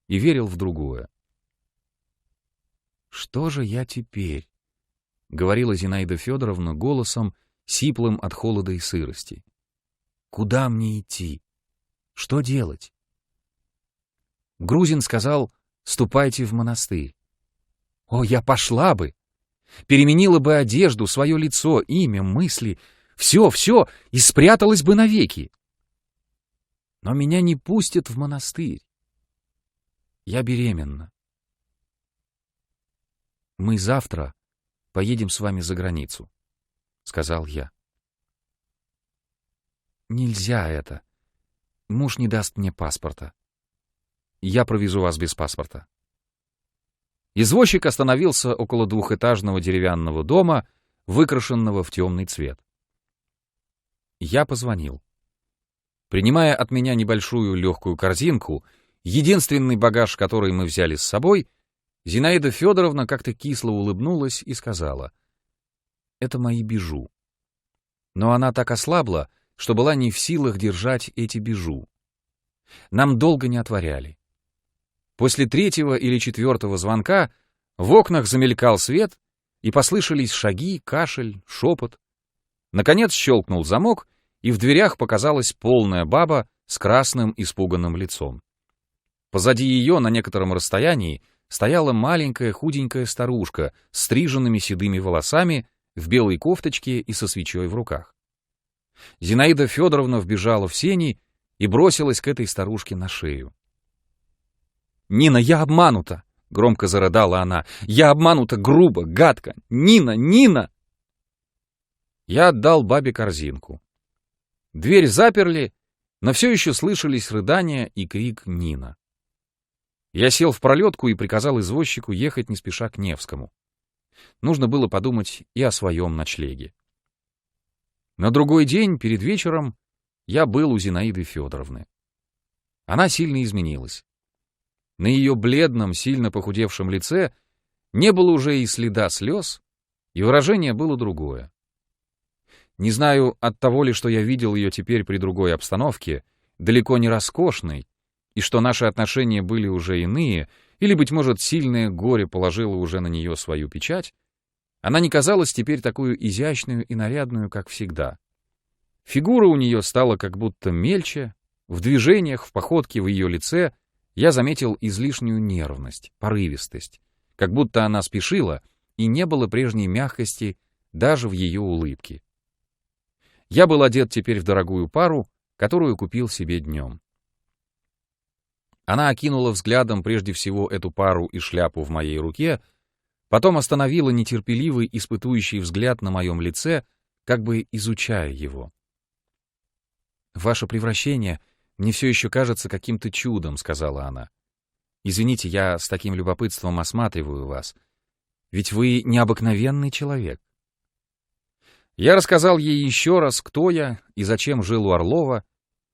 и верил в другое. «Что же я теперь?» — говорила Зинаида Федоровна голосом, сиплым от холода и сырости. «Куда мне идти? Что делать?» Грузин сказал: «Ступайте в монастырь». О, я пошла бы! Переменила бы одежду, свое лицо, имя, мысли, все, и спряталась бы навеки. Но меня не пустят в монастырь. Я беременна. «Мы завтра поедем с вами за границу», — сказал я. «Нельзя это. Муж не даст мне паспорта. Я провезу вас без паспорта». Извозчик остановился около двухэтажного деревянного дома, выкрашенного в темный цвет. Я позвонил. Принимая от меня небольшую легкую корзинку, единственный багаж, который мы взяли с собой, Зинаида Федоровна как-то кисло улыбнулась и сказала: «Это мои бижу». Но она так ослабла, что была не в силах держать эти бижу. Нам долго не отворяли. После 3-го или 4-го звонка в окнах замелькал свет, и послышались шаги, кашель, шепот. Наконец щелкнул замок, и в дверях показалась полная баба с красным испуганным лицом. Позади ее, на некотором расстоянии, стояла маленькая худенькая старушка с стриженными седыми волосами, в белой кофточке и со свечой в руках. Зинаида Федоровна вбежала в сени и бросилась к этой старушке на шею. «Нина, я обманута!» — громко зарыдала она. «Я обманута грубо, гадко! Нина, Нина!» Я отдал бабе корзинку. Дверь заперли, но все еще слышались рыдания и крик «Нина!». Я сел в пролетку и приказал извозчику ехать не спеша к Невскому. Нужно было подумать и о своем ночлеге. На другой день, перед вечером, я был у Зинаиды Федоровны. Она сильно изменилась. На ее бледном, сильно похудевшем лице не было уже и следа слез, и выражение было другое. Не знаю, от того ли, что я видел ее теперь при другой обстановке, далеко не роскошной, и что наши отношения были уже иные, или, быть может, сильное горе положило уже на нее свою печать, она не казалась теперь такую изящную и нарядную, как всегда. Фигура у нее стала как будто мельче, в движениях, в походке, в ее лице я заметил излишнюю нервность, порывистость, как будто она спешила, и не было прежней мягкости даже в ее улыбке. Я был одет теперь в дорогую пару, которую купил себе днем. Она окинула взглядом прежде всего эту пару и шляпу в моей руке, потом остановила нетерпеливый, испытующий взгляд на моем лице, как бы изучая его. «Ваше превращение мне все еще кажется каким-то чудом», — сказала она. «Извините, я с таким любопытством осматриваю вас. Ведь вы необыкновенный человек». Я рассказал ей еще раз, кто я и зачем жил у Орлова,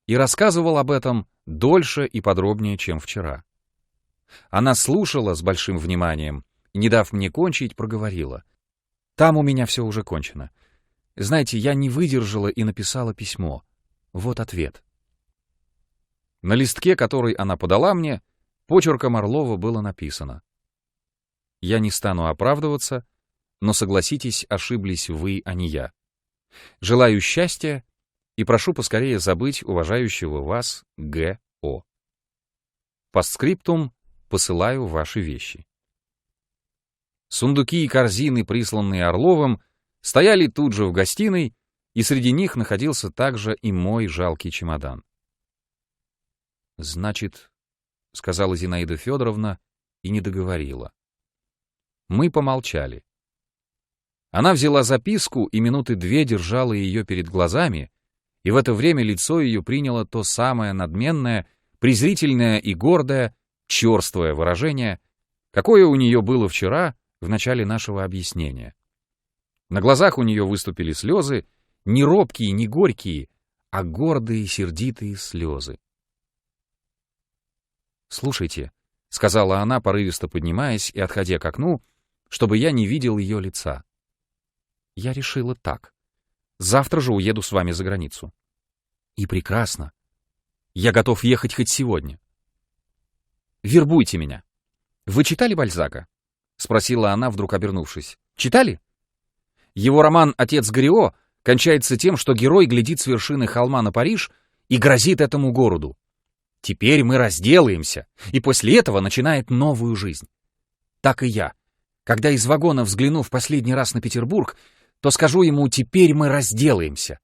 и рассказывал об этом дольше и подробнее, чем вчера. Она слушала с большим вниманием и, не дав мне кончить, проговорила. «Там у меня все уже кончено. Знаете, я не выдержала и написала письмо. Вот ответ». На листке, который она подала мне, почерком Орлова было написано: «Я не стану оправдываться, но, согласитесь, ошиблись вы, а не я. Желаю счастья и прошу поскорее забыть уважающего вас Г.О. Постскриптум посылаю ваши вещи». Сундуки и корзины, присланные Орловым, стояли тут же в гостиной, и среди них находился также и мой жалкий чемодан. «Значит, — сказала Зинаида Федоровна и не договорила. Мы помолчали. Она взяла записку и минуты две держала ее перед глазами, и в это время лицо ее приняло то самое надменное, презрительное и гордое, черствое выражение, какое у нее было вчера в начале нашего объяснения. На глазах у нее выступили слезы, не робкие, не горькие, а гордые, сердитые слезы. «Слушайте», — сказала она, порывисто поднимаясь и отходя к окну, чтобы я не видел ее лица. «Я решила так. Завтра же уеду с вами за границу». «И прекрасно. Я готов ехать хоть сегодня». «Вербуйте меня. Вы читали Бальзака?» — спросила она, вдруг обернувшись. «Читали? Его роман «Отец Гoriot» кончается тем, что герой глядит с вершины холма на Париж и грозит этому городу: теперь мы разделаемся, и после этого начинает новую жизнь. Так и я. Когда из вагона взгляну в последний раз на Петербург, то скажу ему: теперь мы разделаемся».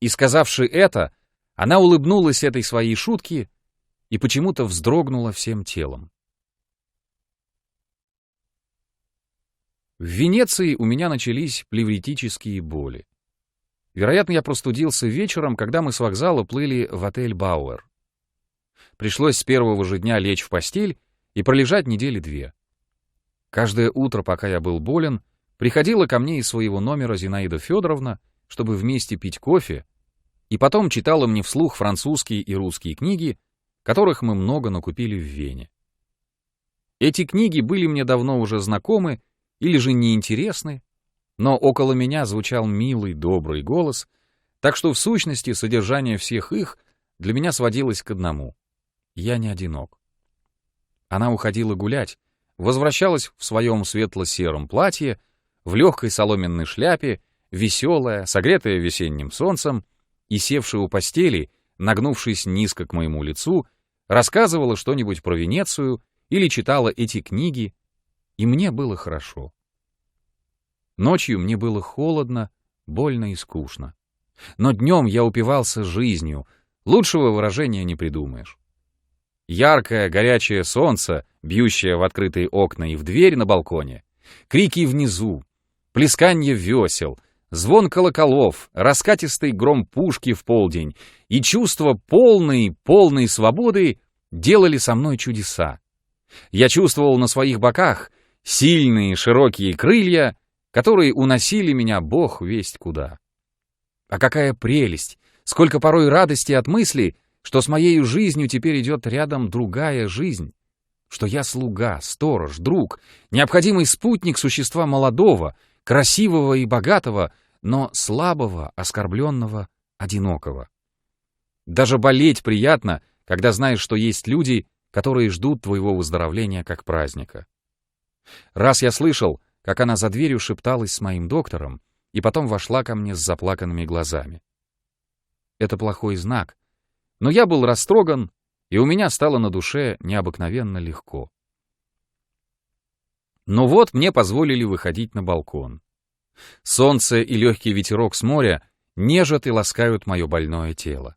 И, сказавши это, она улыбнулась этой своей шутке и почему-то вздрогнула всем телом. В Венеции у меня начались плевритические боли. Вероятно, я простудился вечером, когда мы с вокзала плыли в отель «Бауэр». Пришлось с первого же дня лечь в постель и пролежать недели две. Каждое утро, пока я был болен, приходила ко мне из своего номера Зинаида Федоровна, чтобы вместе пить кофе, и потом читала мне вслух французские и русские книги, которых мы много накупили в Вене. Эти книги были мне давно уже знакомы или же неинтересны, но около меня звучал милый, добрый голос, так что в сущности содержание всех их для меня сводилось к одному: я не одинок. Она уходила гулять, возвращалась в своем светло-сером платье, в легкой соломенной шляпе, веселая, согретая весенним солнцем, и, севшая у постели, нагнувшись низко к моему лицу, рассказывала что-нибудь про Венецию или читала эти книги, и мне было хорошо. Ночью мне было холодно, больно и скучно. Но днем я упивался жизнью, лучшего выражения не придумаешь. Яркое, горячее солнце, бьющее в открытые окна и в дверь на балконе, крики внизу, плесканье весел, звон колоколов, раскатистый гром пушки в полдень и чувство полной свободы делали со мной чудеса. Я чувствовал на своих боках сильные широкие крылья, которые уносили меня бог весть куда. А какая прелесть, сколько порой радости от мысли, что с моею жизнью теперь идет рядом другая жизнь, что я слуга, сторож, друг, необходимый спутник существа молодого, красивого и богатого, но слабого, оскорбленного, одинокого. Даже болеть приятно, когда знаешь, что есть люди, которые ждут твоего выздоровления как праздника. Раз я слышал, как она за дверью шепталась с моим доктором, и потом вошла ко мне с заплаканными глазами. Это плохой знак, но я был растроган, и у меня стало на душе необыкновенно легко. Но вот мне позволили выходить на балкон. Солнце и легкий ветерок с моря нежат и ласкают мое больное тело.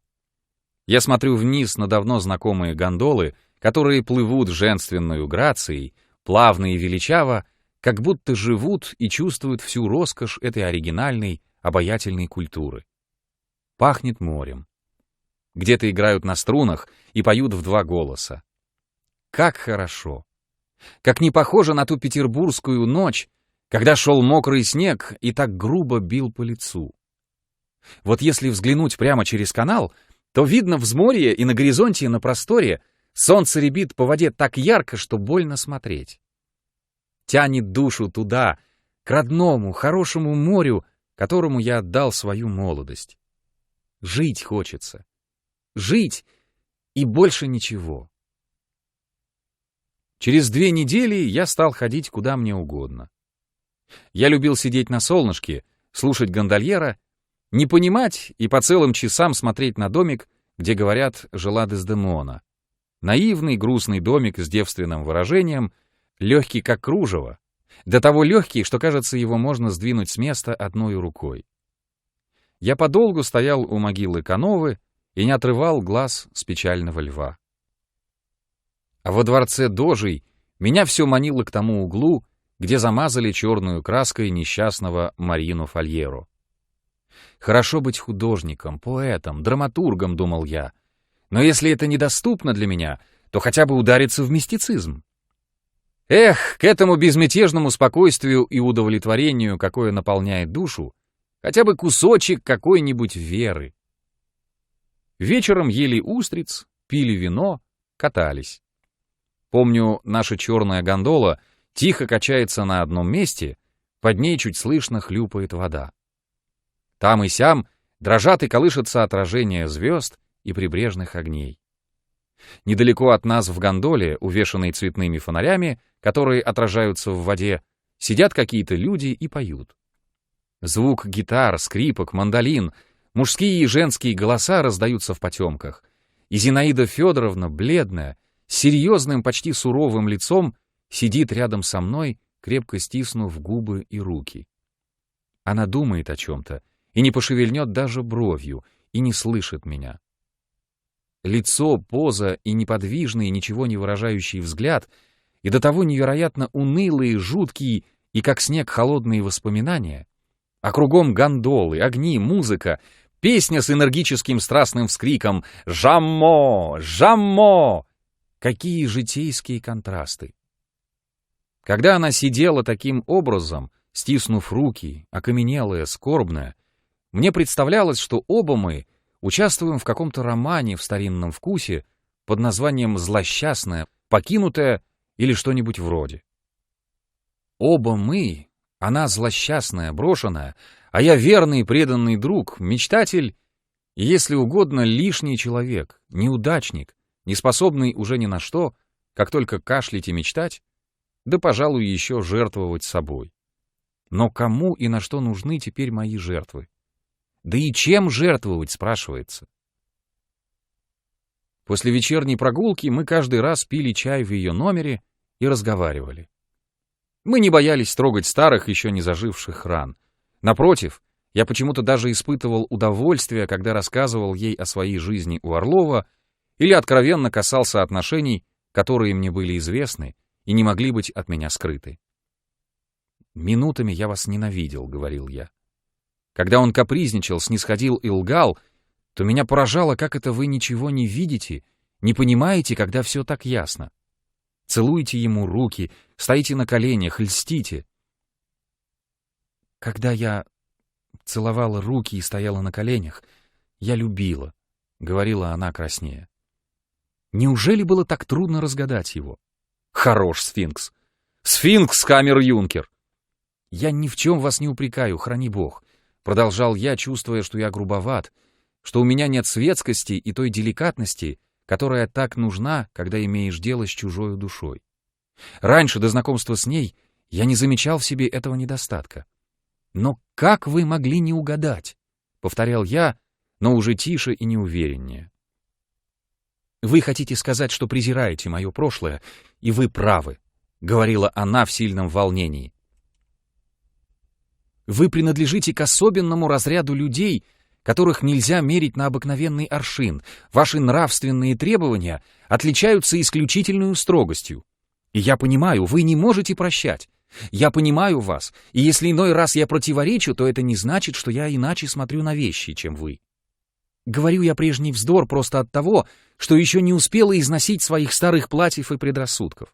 Я смотрю вниз на давно знакомые гондолы, которые плывут женственною грацией, плавно и величаво, как будто живут и чувствуют всю роскошь этой оригинальной, обаятельной культуры. Пахнет морем. Где-то играют на струнах и поют в два голоса. Как хорошо! Как не похоже на ту петербургскую ночь, когда шел мокрый снег и так грубо бил по лицу. Вот если взглянуть прямо через канал, то видно взморье и на горизонте, и на просторе солнце рябит по воде так ярко, что больно смотреть. Тянет душу туда, к родному, хорошему морю, которому я отдал свою молодость. Жить хочется. Жить и больше ничего. Через 2 недели я стал ходить куда мне угодно. Я любил сидеть на солнышке, слушать гондольера, не понимать и по целым часам смотреть на домик, где, говорят, жила Дездемона. Наивный, грустный домик с девственным выражением, легкий как кружево, до того легкий, что, кажется, его можно сдвинуть с места одной рукой. Я подолгу стоял у могилы Кановы и не отрывал глаз с печального льва. А во дворце Дожей меня все манило к тому углу, где замазали черную краской несчастного Марину Фальеро. Хорошо быть художником, поэтом, драматургом, думал я, но если это недоступно для меня, то хотя бы удариться в мистицизм. Эх, к этому безмятежному спокойствию и удовлетворению, какое наполняет душу, хотя бы кусочек какой-нибудь веры. Вечером ели устриц, пили вино, катались. Помню, наша черная гондола тихо качается на одном месте, под ней чуть слышно хлюпает вода. Там и сям дрожат и колышутся отражения звезд и прибрежных огней. Недалеко от нас в гондоле, увешанной цветными фонарями, которые отражаются в воде, сидят какие-то люди и поют. Звук гитар, скрипок, мандолин, мужские и женские голоса раздаются в потемках, и Зинаида Федоровна, бледная, с серьезным, почти суровым лицом, сидит рядом со мной, крепко стиснув губы и руки. Она думает о чем-то и не пошевельнет даже бровью, и не слышит меня. Лицо, поза и неподвижный, ничего не выражающий взгляд, и до того невероятно унылые, жуткие и как снег холодные воспоминания, а кругом гондолы, огни, музыка, песня с энергическим страстным вскриком «Жаммо! Жаммо!» Какие житейские контрасты! Когда она сидела таким образом, стиснув руки, окаменелая, скорбная, мне представлялось, что оба мы участвуем в каком-то романе в старинном вкусе под названием «Злосчастная», «Покинутая» или что-нибудь вроде. Оба мы, она злосчастная, брошенная, а я верный преданный друг, мечтатель и, если угодно, лишний человек, неудачник, не способный уже ни на что, как только кашлять и мечтать, да, пожалуй, еще жертвовать собой. Но кому и на что нужны теперь мои жертвы? Да и чем жертвовать, спрашивается. После вечерней прогулки мы каждый раз пили чай в ее номере и разговаривали. Мы не боялись трогать старых, еще не заживших ран. Напротив, Я почему-то даже испытывал удовольствие, когда рассказывал ей о своей жизни у Орлова или откровенно касался отношений, которые мне были известны и не могли быть от меня скрыты. «Минутами я вас ненавидел», — говорил я. Когда он капризничал, снисходил и лгал, то меня поражало, как это вы ничего не видите, не понимаете, когда все так ясно. Целуете ему руки, стоите на коленях, льстите. Когда я целовала руки и стояла на коленях, я любила, — говорила она краснея. Неужели было так трудно разгадать его? Хорош сфинкс. Сфинкс, камер-юнкер. Я ни в чем вас не упрекаю, храни Бог, — продолжал я, чувствуя, что я грубоват, что у меня нет светскости и той деликатности, которая так нужна, когда имеешь дело с чужой душой. Раньше, до знакомства с ней, я не замечал в себе этого недостатка. «Но как вы могли не угадать?» — повторял я, но уже тише и неувереннее. «Вы хотите сказать, что презираете мое прошлое, и вы правы», — говорила она в сильном волнении. «Вы принадлежите к особенному разряду людей, которых нельзя мерить на обыкновенный аршин. Ваши нравственные требования отличаются исключительной строгостью. И я понимаю, вы не можете прощать. Я понимаю вас, и если иной раз я противоречу, то это не значит, что я иначе смотрю на вещи, чем вы. Говорю я прежний вздор просто от того, что еще не успела износить своих старых платьев и предрассудков.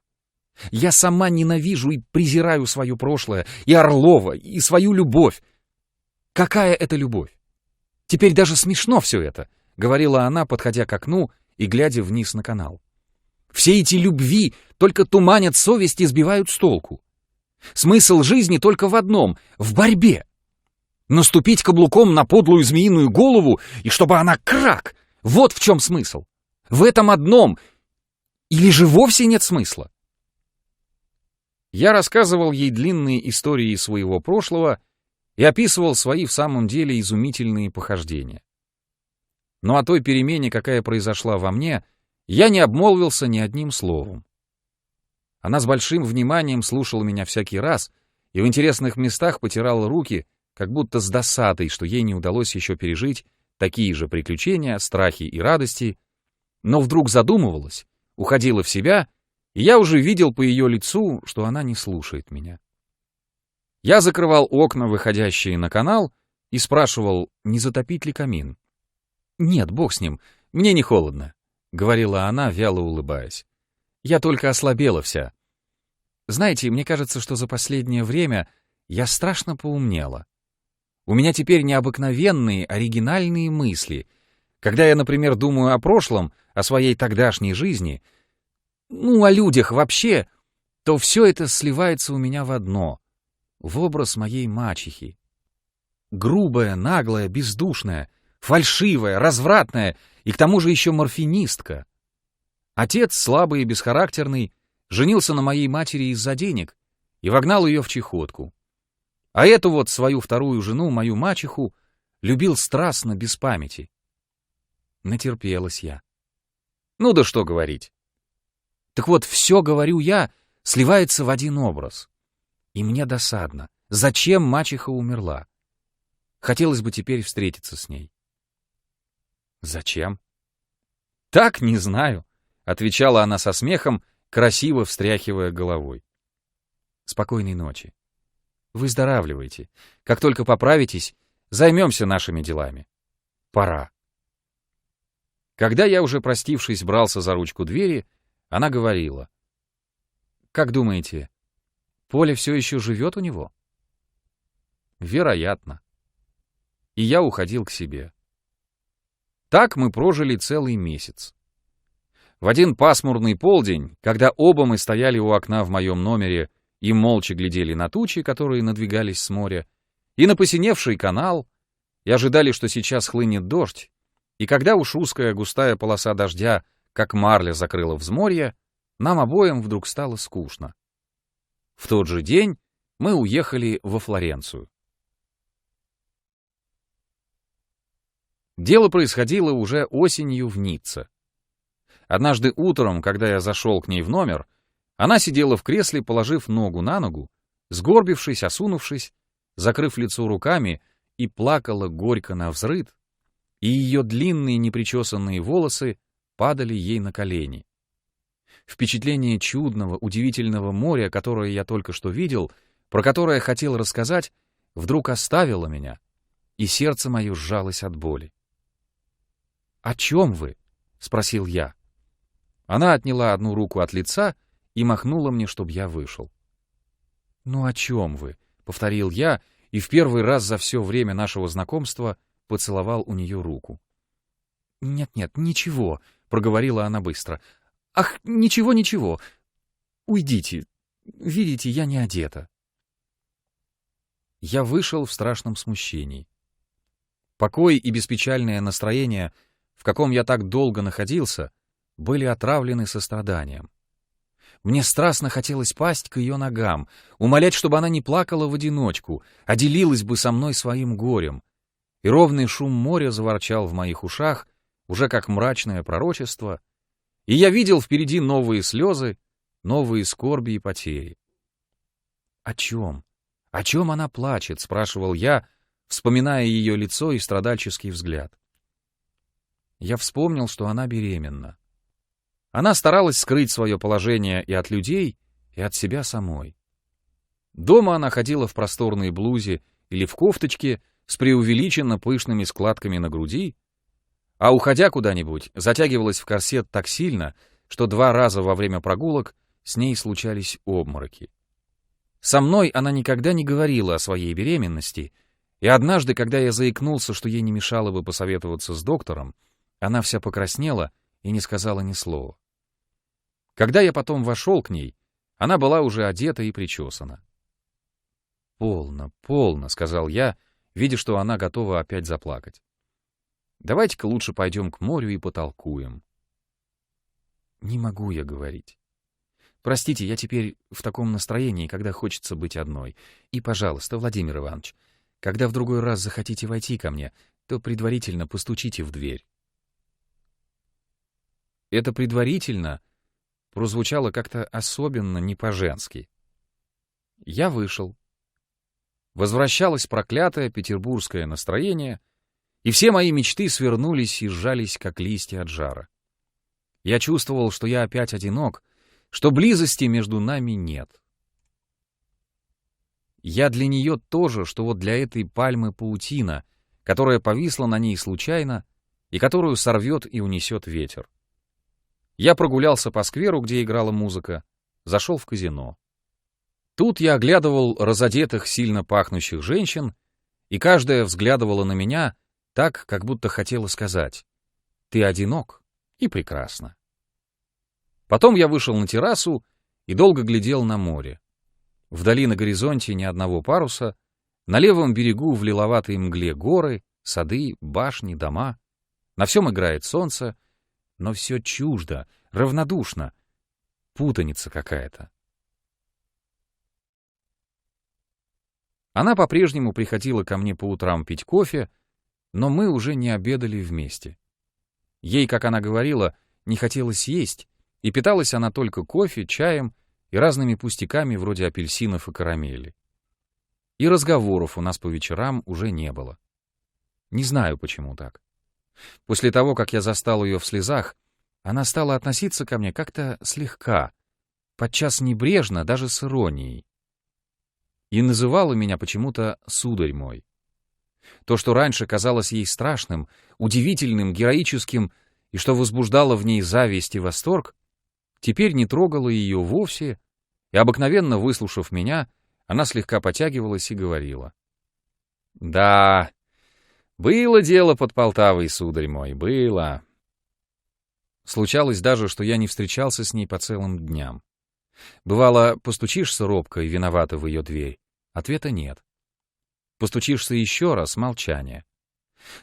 Я сама ненавижу и презираю свое прошлое, и Орлова, и свою любовь. Какая это любовь? Теперь даже смешно все это, — говорила она, подходя к окну и глядя вниз на канал. Все эти любви только туманят совесть и сбивают с толку. Смысл жизни только в одном — в борьбе. Наступить каблуком на подлую змеиную голову, и чтобы она крак! Вот в чем смысл. В этом одном. Или же вовсе нет смысла? Я рассказывал ей длинные истории своего прошлого и описывал свои в самом деле изумительные похождения. Но о той перемене, какая произошла во мне, я не обмолвился ни одним словом. Она с большим вниманием слушала меня всякий раз и в интересных местах потирала руки, как будто с досадой, что ей не удалось еще пережить такие же приключения, страхи и радости, но вдруг задумывалась, уходила в себя, и я уже видел по ее лицу, что она не слушает меня. Я закрывал окна, выходящие на канал, и спрашивал, не затопить ли камин. «Нет, бог с ним, мне не холодно», — говорила она, вяло улыбаясь. «Я только ослабела вся. Знаете, мне кажется, что за последнее время я страшно поумнела. У меня теперь необыкновенные, оригинальные мысли. Когда я, например, думаю о прошлом, о своей тогдашней жизни, о людях вообще, то все это сливается у меня в одно — в образ моей мачехи. Грубая, наглая, бездушная, фальшивая, развратная и к тому же еще морфинистка. Отец, слабый и бесхарактерный, женился на моей матери из-за денег и вогнал ее в чахотку. А эту вот свою вторую жену, мою мачеху, любил страстно, без памяти. Натерпелась я. Ну да что говорить. Так вот, все, говорю я, сливается в один образ. И мне досадно. Зачем мачеха умерла? Хотелось бы теперь встретиться с ней. Зачем? Так, не знаю, — отвечала она со смехом, красиво встряхивая головой. Спокойной ночи. Выздоравливайте. Как только поправитесь, займемся нашими делами. Пора. Когда я, уже простившись, брался за ручку двери, она говорила: «Как думаете, Поля все еще живет у него?» «Вероятно». И я уходил к себе. Так мы прожили целый месяц. В один пасмурный полдень, когда оба мы стояли у окна в моем номере и молча глядели на тучи, которые надвигались с моря, и на посиневший канал, и ожидали, что сейчас хлынет дождь, и когда уж узкая густая полоса дождя, как марля, закрыла взморье, нам обоим вдруг стало скучно. В тот же день мы уехали во Флоренцию. Дело происходило уже осенью в Ницце. Однажды утром, когда я зашел к ней в номер, она сидела в кресле, положив ногу на ногу, сгорбившись, осунувшись, закрыв лицо руками и плакала горько навзрыд, и ее длинные непричесанные волосы падали ей на колени. Впечатление чудного, удивительного моря, которое я только что видел, про которое хотел рассказать, вдруг оставило меня, и сердце мое сжалось от боли. «О чем вы?» — спросил я. Она отняла одну руку от лица и махнула мне, чтобы я вышел. «Ну о чем вы?» — повторил я, и в первый раз за все время нашего знакомства поцеловал у нее руку. «Нет-нет, ничего», — проговорила она быстро. «Ах, ничего. Уйдите. Видите, я не одета». Я вышел в страшном смущении. Покой и беспечальное настроение, в каком я так долго находился, были отравлены состраданием. Мне страстно хотелось пасть к ее ногам, умолять, чтобы она не плакала в одиночку, а делилась бы со мной своим горем. И ровный шум моря заворчал в моих ушах, уже как мрачное пророчество, и я видел впереди новые слезы, новые скорби и потери. «О чем? О чем она плачет?» — спрашивал я, вспоминая ее лицо и страдальческий взгляд. Я вспомнил, что она беременна. Она старалась скрыть свое положение и от людей, и от себя самой. Дома она ходила в просторной блузе или в кофточке с преувеличенно пышными складками на груди, а, уходя куда-нибудь, затягивалась в корсет так сильно, что 2 раза во время прогулок с ней случались обмороки. Со мной она никогда не говорила о своей беременности, и однажды, когда я заикнулся, что ей не мешало бы посоветоваться с доктором, она вся покраснела и не сказала ни слова. Когда я потом вошел к ней, она была уже одета и причесана. «Полно», — сказал я, видя, что она готова опять заплакать. «Давайте-ка лучше пойдем к морю и потолкуем». «Не могу я говорить. Простите, я теперь в таком настроении, когда хочется быть одной. И, пожалуйста, Владимир Иванович, когда в другой раз захотите войти ко мне, то предварительно постучите в дверь». Это «предварительно» прозвучало как-то особенно не по-женски. Я вышел. Возвращалось проклятое петербургское настроение, и все мои мечты свернулись и сжались, как листья от жара. Я чувствовал, что я опять одинок, что близости между нами нет. Я для нее тоже, что вот для этой пальмы паутина, которая повисла на ней случайно и которую сорвет и унесет ветер. Я прогулялся по скверу, где играла музыка, зашел в казино. Тут я оглядывал разодетых, сильно пахнущих женщин, и каждая взглядывала на меня так, как будто хотела сказать: «Ты одинок и прекрасно». Потом я вышел на террасу и долго глядел на море. Вдали на горизонте ни одного паруса, на левом берегу в лиловатой мгле горы, сады, башни, дома. На всем играет солнце, но все чуждо, равнодушно, путаница какая-то. Она по-прежнему приходила ко мне по утрам пить кофе, но мы уже не обедали вместе. Ей, как она говорила, не хотелось есть, и питалась она только кофе, чаем и разными пустяками вроде апельсинов и карамели. И разговоров у нас по вечерам уже не было. Не знаю, почему так. После того, как я застал ее в слезах, она стала относиться ко мне как-то слегка, подчас небрежно, даже с иронией. И называла меня почему-то «сударь мой». То, что раньше казалось ей страшным, удивительным, героическим, и что возбуждало в ней зависть и восторг, теперь не трогало ее вовсе, и, обыкновенно выслушав меня, она слегка потягивалась и говорила: «Да, было дело под Полтавой, сударь мой, было». Случалось даже, что я не встречался с ней по целым дням. Бывало, постучишься робко и виновато в ее дверь, ответа нет. Постучишься еще раз — молчание.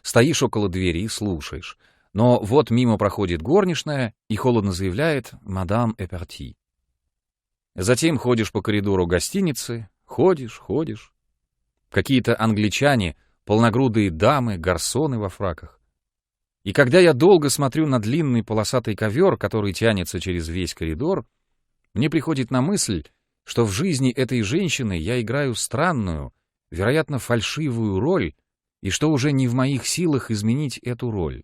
Стоишь около двери и слушаешь, но вот мимо проходит горничная и холодно заявляет «Мадам est partie». Затем ходишь по коридору гостиницы, ходишь. Какие-то англичане, полногрудые дамы, гарсоны во фраках. И когда я долго смотрю на длинный полосатый ковер, который тянется через весь коридор, мне приходит на мысль, что в жизни этой женщины я играю странную, вероятно, фальшивую роль, и что уже не в моих силах изменить эту роль.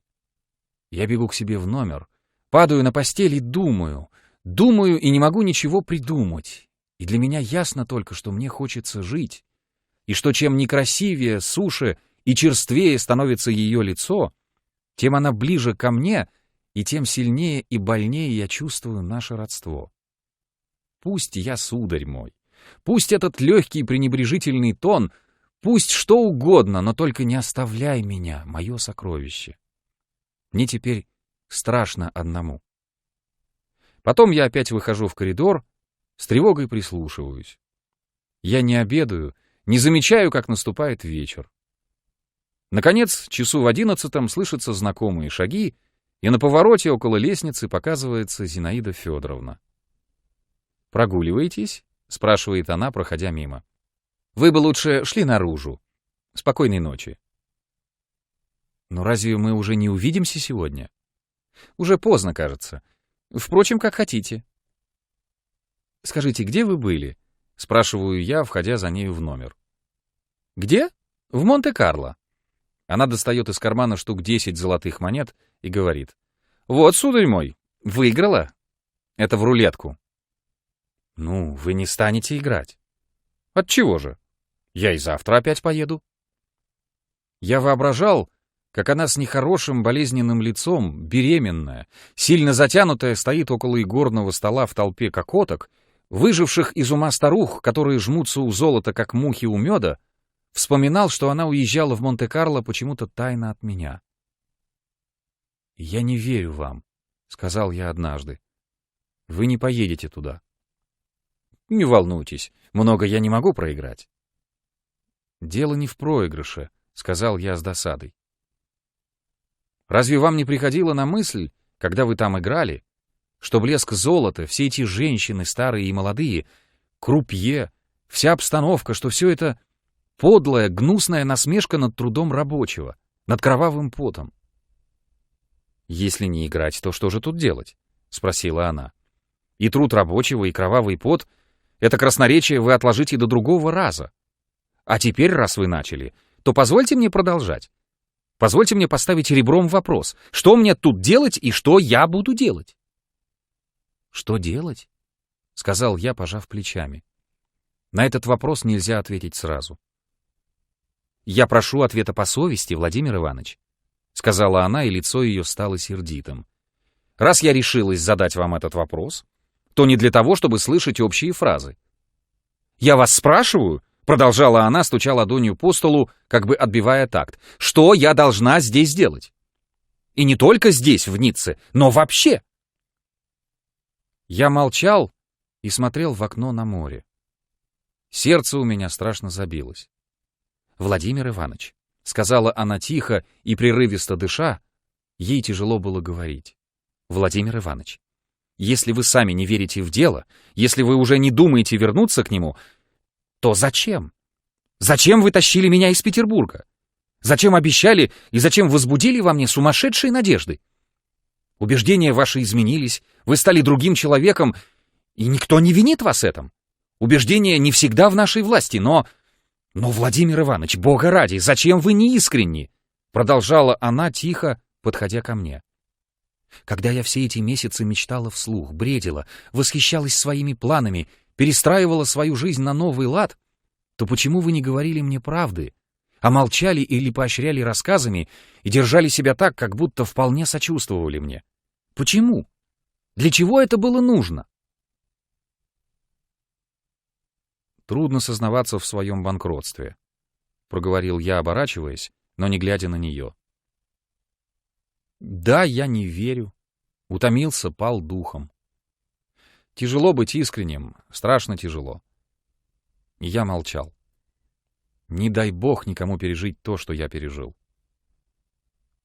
Я бегу к себе в номер, падаю на постель и думаю и не могу ничего придумать. И для меня ясно только, что мне хочется жить, и что чем некрасивее, суше и черствее становится ее лицо, тем она ближе ко мне, и тем сильнее и больнее я чувствую наше родство. Пусть я сударь мой, пусть этот легкий пренебрежительный тон, пусть что угодно, но только не оставляй меня, мое сокровище. Мне теперь страшно одному. Потом я опять выхожу в коридор, с тревогой прислушиваюсь. Я не обедаю, не замечаю, как наступает вечер. Наконец, часу в 11 слышатся знакомые шаги, и на повороте около лестницы показывается Зинаида Федоровна. «Прогуливаетесь?» — спрашивает она, проходя мимо. «Вы бы лучше шли наружу. Спокойной ночи». «Но разве мы уже не увидимся сегодня?» «Уже поздно, кажется. Впрочем, как хотите». «Скажите, где вы были?» — спрашиваю я, входя за нею в номер. «Где? В Монте-Карло». Она достает из кармана штук 10 золотых монет и говорит. «Вот, сударь мой, выиграла. Это в рулетку». «Ну, вы не станете играть». «Отчего же? Я и завтра опять поеду». Я воображал, как она с нехорошим болезненным лицом, беременная, сильно затянутая, стоит около игорного стола в толпе кокоток, выживших из ума старух, которые жмутся у золота, как мухи у меда, вспоминал, что она уезжала в Монте-Карло почему-то тайно от меня. «Я не верю вам», — сказал я однажды. «Вы не поедете туда». «Не волнуйтесь, много я не могу проиграть». «Дело не в проигрыше», — сказал я с досадой. «Разве вам не приходило на мысль, когда вы там играли, что блеск золота, все эти женщины, старые и молодые, крупье, вся обстановка, что все это подлая, гнусная насмешка над трудом рабочего, над кровавым потом?» «Если не играть, то что же тут делать?» — спросила она. «И труд рабочего, и кровавый пот — это красноречие вы отложите до другого раза. А теперь, раз вы начали, то позвольте мне продолжать. Позвольте мне поставить ребром вопрос, что мне тут делать и что я буду делать?» «Что делать?» — сказал я, пожав плечами. На этот вопрос нельзя ответить сразу. «Я прошу ответа по совести, Владимир Иванович», — сказала она, и лицо ее стало сердитым. «Раз я решилась задать вам этот вопрос, то не для того, чтобы слышать общие фразы. Я вас спрашиваю, — продолжала она, стуча ладонью по столу, как бы отбивая такт, — что я должна здесь делать? И не только здесь, в Ницце, но вообще!» Я молчал и смотрел в окно на море. Сердце у меня страшно забилось. «Владимир Иванович», — сказала она тихо и прерывисто дыша, ей тяжело было говорить. «Владимир Иванович, если вы сами не верите в дело, если вы уже не думаете вернуться к нему, то зачем? Зачем вы тащили меня из Петербурга? Зачем обещали и зачем возбудили во мне сумасшедшие надежды? Убеждения ваши изменились, вы стали другим человеком, и никто не винит вас этом. Убеждения не всегда в нашей власти, но, Владимир Иванович, Бога ради, зачем вы не искренни?» Продолжала она тихо, подходя ко мне. «Когда я все эти месяцы мечтала вслух, бредила, восхищалась своими планами, перестраивала свою жизнь на новый лад, то почему вы не говорили мне правды, а молчали или поощряли рассказами и держали себя так, как будто вполне сочувствовали мне? Почему? Для чего это было нужно?» «Трудно сознаваться в своем банкротстве», — проговорил я, оборачиваясь, но не глядя на нее. «Да, я не верю. Утомился, пал духом. Тяжело быть искренним, страшно тяжело». И я молчал. Не дай бог никому пережить то, что я пережил.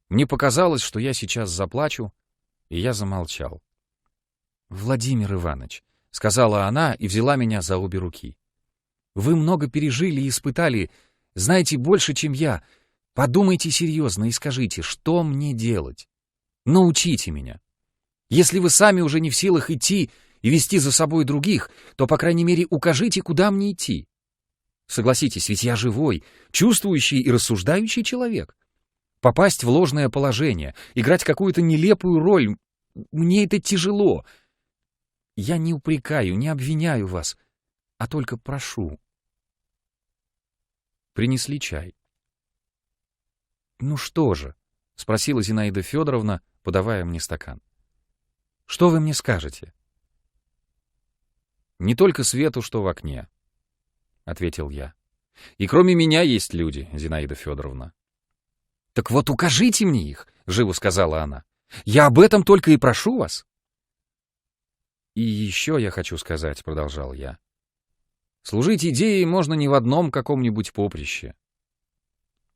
Мне показалось, что я сейчас заплачу, и я замолчал. «Владимир Иванович», — сказала она и взяла меня за обе руки. «Вы много пережили и испытали, знаете больше, чем я. Подумайте серьезно и скажите, что мне делать? Научите меня. Если вы сами уже не в силах идти и вести за собой других, то, по крайней мере, укажите, куда мне идти. Согласитесь, ведь я живой, чувствующий и рассуждающий человек. Попасть в ложное положение, играть какую-то нелепую роль — мне это тяжело. Я не упрекаю, не обвиняю вас, а только прошу. Принесли чай. «Ну что же?» — спросила Зинаида Федоровна, подавая мне стакан. «Что вы мне скажете?» «Не только свету, что в окне», — ответил я. «И кроме меня есть люди, Зинаида Федоровна». «Так вот укажите мне их», — живо сказала она. «Я об этом только и прошу вас». «И еще я хочу сказать», — продолжал я. «Служить идее можно не в одном каком-нибудь поприще.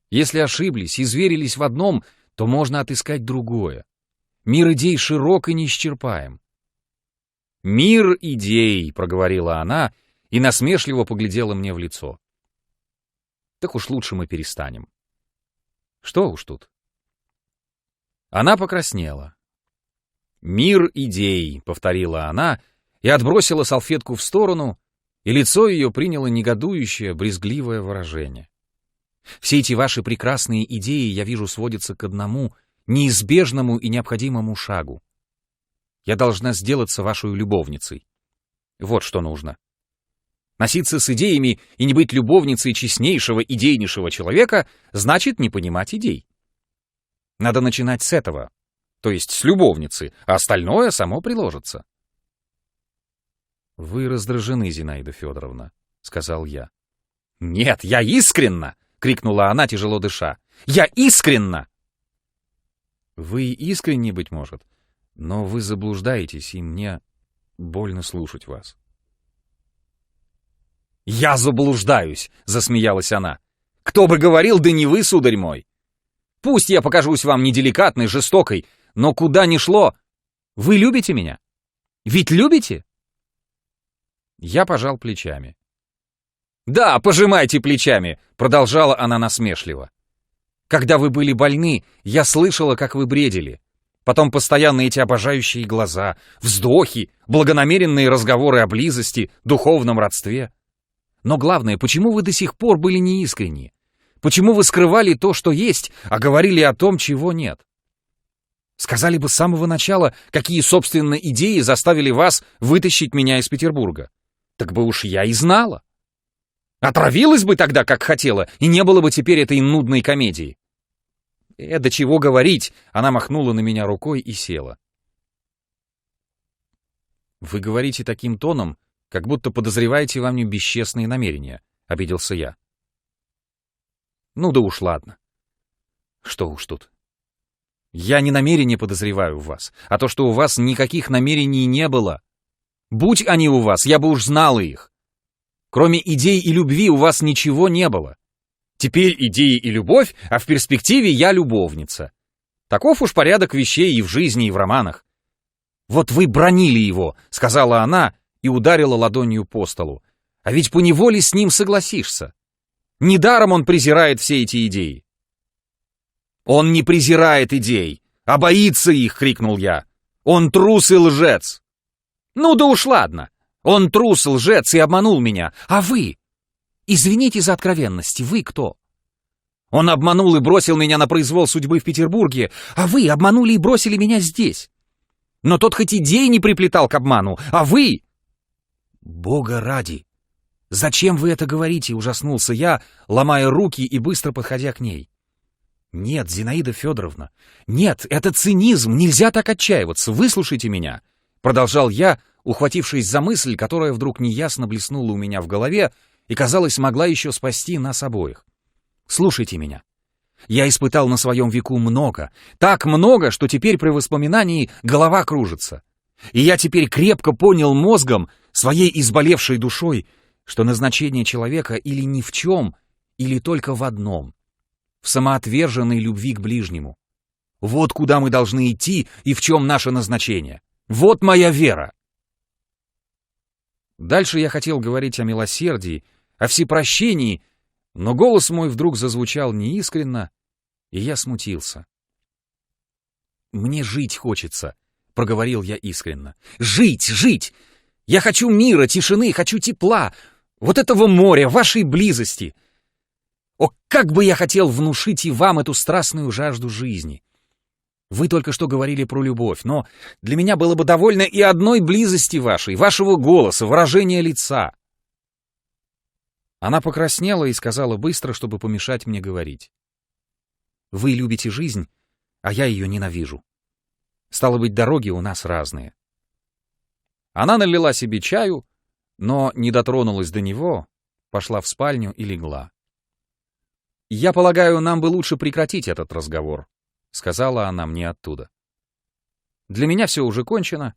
Если ошиблись, изверились в одном, то можно отыскать другое. Мир идей широк и неисчерпаем». «Мир идей», — проговорила она и насмешливо поглядела мне в лицо. «Так уж лучше мы перестанем». Что уж тут. Она покраснела. «Мир идей», — повторила она и отбросила салфетку в сторону, и лицо ее приняло негодующее, брезгливое выражение. «Все эти ваши прекрасные идеи, я вижу, сводятся к одному, неизбежному и необходимому шагу. Я должна сделаться вашей любовницей. Вот что нужно. Носиться с идеями и не быть любовницей честнейшего, идейнейшего человека значит не понимать идей. Надо начинать с этого, то есть с любовницы, а остальное само приложится». «Вы раздражены, Зинаида Федоровна», — сказал я. «Нет, я искренна!» — крикнула она, тяжело дыша. «Я искренна!» «Вы искренне, быть может, но вы заблуждаетесь, и мне больно слушать вас». «Я заблуждаюсь!» — засмеялась она. «Кто бы говорил, да не вы, сударь мой! Пусть я покажусь вам неделикатной, жестокой, но куда ни шло, вы любите меня? Ведь любите?» Я пожал плечами. «Да, пожимайте плечами!» — продолжала она насмешливо. «Когда вы были больны, я слышала, как вы бредили. Потом постоянно эти обожающие глаза, вздохи, благонамеренные разговоры о близости, духовном родстве. Но главное, почему вы до сих пор были неискренни? Почему вы скрывали то, что есть, а говорили о том, чего нет? Сказали бы с самого начала, какие, собственно, идеи заставили вас вытащить меня из Петербурга. Так бы уж я и знала. Отравилась бы тогда, как хотела, и не было бы теперь этой нудной комедии. До чего говорить?» — она махнула на меня рукой и села. «Вы говорите таким тоном, как будто подозреваете во мне бесчестные намерения», — обиделся я. «Ну да уж ладно. Что уж тут. Я не намерения подозреваю в вас, а то, что у вас никаких намерений не было. Будь они у вас, я бы уж знала их. Кроме идей и любви у вас ничего не было. Теперь идеи и любовь, а в перспективе я любовница. Таков уж порядок вещей и в жизни, и в романах. Вот вы бранили его», — сказала она и ударила ладонью по столу. «А ведь поневоле с ним согласишься. Недаром он презирает все эти идеи». «Он не презирает идей, а боится их!» — крикнул я. «Он трус и лжец!» «Ну да уж ладно! Он трус, лжец и обманул меня. А вы? Извините за откровенность, вы кто? Он обманул и бросил меня на произвол судьбы в Петербурге, а вы обманули и бросили меня здесь. Но тот хоть идей не приплетал к обману, а вы...» «Бога ради! Зачем вы это говорите?» — ужаснулся я, ломая руки и быстро подходя к ней. «Нет, Зинаида Федоровна, нет, это цинизм, нельзя так отчаиваться, выслушайте меня», — продолжал я, ухватившись за мысль, которая вдруг неясно блеснула у меня в голове и, казалось, могла еще спасти нас обоих. «Слушайте меня. Я испытал на своем веку много, так много, что теперь при воспоминании голова кружится. И я теперь крепко понял мозгом, своей изболевшей душой, что назначение человека или ни в чем, или только в одном — в самоотверженной любви к ближнему. Вот куда мы должны идти и в чем наше назначение. Вот моя вера». Дальше я хотел говорить о милосердии, о всепрощении, но голос мой вдруг зазвучал неискренно, и я смутился. «Мне жить хочется», — проговорил я искренно. «Жить, жить! Я хочу мира, тишины, хочу тепла. Вот этого моря, вашей близости! О, как бы я хотел внушить и вам эту страстную жажду жизни! Вы только что говорили про любовь, но для меня было бы довольно и одной близости вашей, вашего голоса, выражения лица. Она покраснела и сказала быстро, чтобы помешать мне говорить. Вы любите жизнь, а я ее ненавижу. Стало быть, дороги у нас разные. Она налила себе чаю, но не дотронулась до него, пошла в спальню и легла. «Я полагаю, нам бы лучше прекратить этот разговор», — сказала она мне оттуда. «Для меня все уже кончено,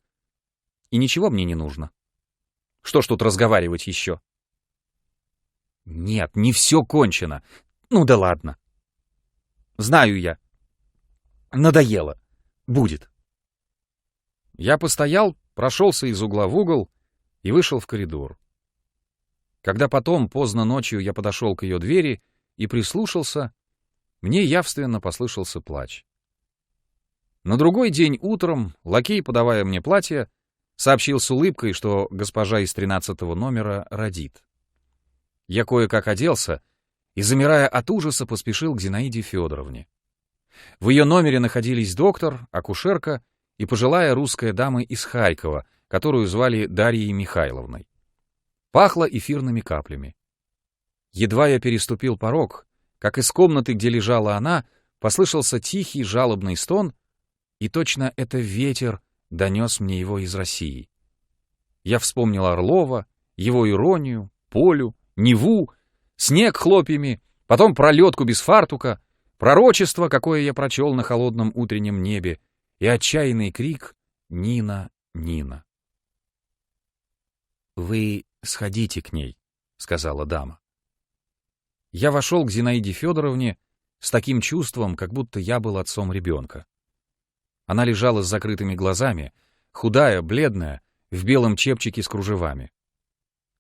и ничего мне не нужно. Что ж тут разговаривать еще?» «Нет, не все кончено. Ну да ладно. Знаю я. Надоело. Будет». Я постоял, прошелся из угла в угол и вышел в коридор. Когда потом, поздно ночью, я подошел к ее двери и прислушался, мне явственно послышался плач. На другой день утром лакей, подавая мне платье, сообщил с улыбкой, что госпожа из 13-го номера родит. Я кое-как оделся и, замирая от ужаса, поспешил к Зинаиде Федоровне. В ее номере находились доктор, акушерка и пожилая русская дама из Харькова, которую звали Дарьей Михайловной. Пахло эфирными каплями. Едва я переступил порог, как из комнаты, где лежала она, послышался тихий жалобный стон, и точно это ветер донес мне его из России. Я вспомнил Орлова, его иронию, Полю, Неву, снег хлопьями, потом пролетку без фартука, пророчество, какое я прочел на холодном утреннем небе, и отчаянный крик «Нина, Нина!». «Вы сходите к ней», — сказала дама. Я вошел к Зинаиде Федоровне с таким чувством, как будто я был отцом ребенка. Она лежала с закрытыми глазами, худая, бледная, в белом чепчике с кружевами.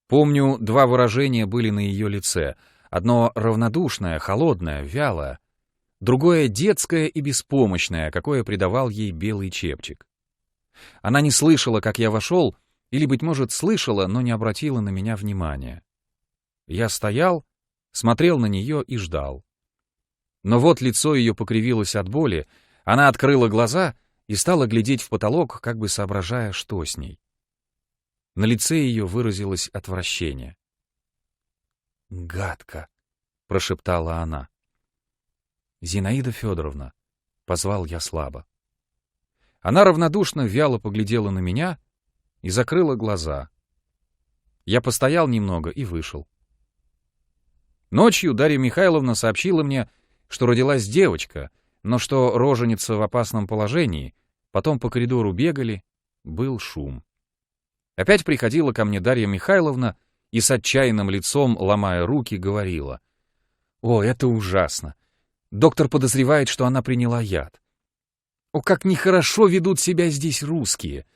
Помню, два выражения были на ее лице. Одно равнодушное, холодное, вялое, другое детское и беспомощное, какое придавал ей белый чепчик. Она не слышала, как я вошел, или, быть может, слышала, но не обратила на меня внимания. Я стоял, смотрел на нее и ждал. Но вот лицо ее покривилось от боли, она открыла глаза и стала глядеть в потолок, как бы соображая, что с ней. На лице ее выразилось отвращение. «Гадко», — прошептала она. «Зинаида Федоровна», — позвал я слабо. Она равнодушно, вяло поглядела на меня и закрыла глаза. Я постоял немного и вышел. Ночью Дарья Михайловна сообщила мне, что родилась девочка, но что роженица в опасном положении, потом по коридору бегали, был шум. Опять приходила ко мне Дарья Михайловна и с отчаянным лицом, ломая руки, говорила: «О, это ужасно! Доктор подозревает, что она приняла яд. О, как нехорошо ведут себя здесь русские!»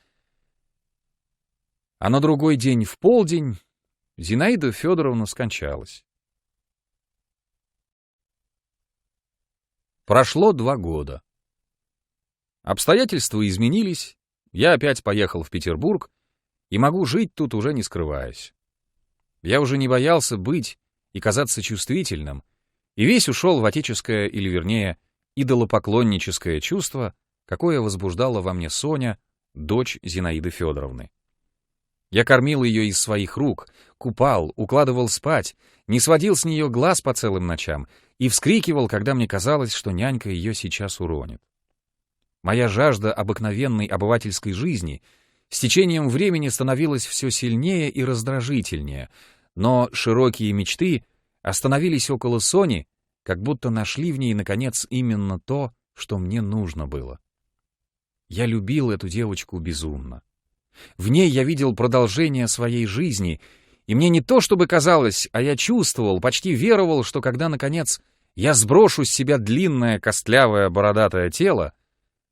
А на другой день в полдень Зинаида Федоровна скончалась. Прошло 2 года. Обстоятельства изменились, я опять поехал в Петербург и могу жить тут уже не скрываясь. Я уже не боялся быть и казаться чувствительным, и весь ушел в отеческое, или вернее, идолопоклонническое чувство, какое возбуждала во мне Соня, дочь Зинаиды Федоровны. Я кормил ее из своих рук, купал, укладывал спать, не сводил с нее глаз по целым ночам и вскрикивал, когда мне казалось, что нянька ее сейчас уронит. Моя жажда обыкновенной обывательской жизни с течением времени становилась все сильнее и раздражительнее, но широкие мечты остановились около Сони, как будто нашли в ней, наконец, именно то, что мне нужно было. Я любил эту девочку безумно. В ней я видел продолжение своей жизни, и мне не то чтобы казалось, а я чувствовал, почти веровал, что когда, наконец, я сброшу с себя длинное, костлявое, бородатое тело,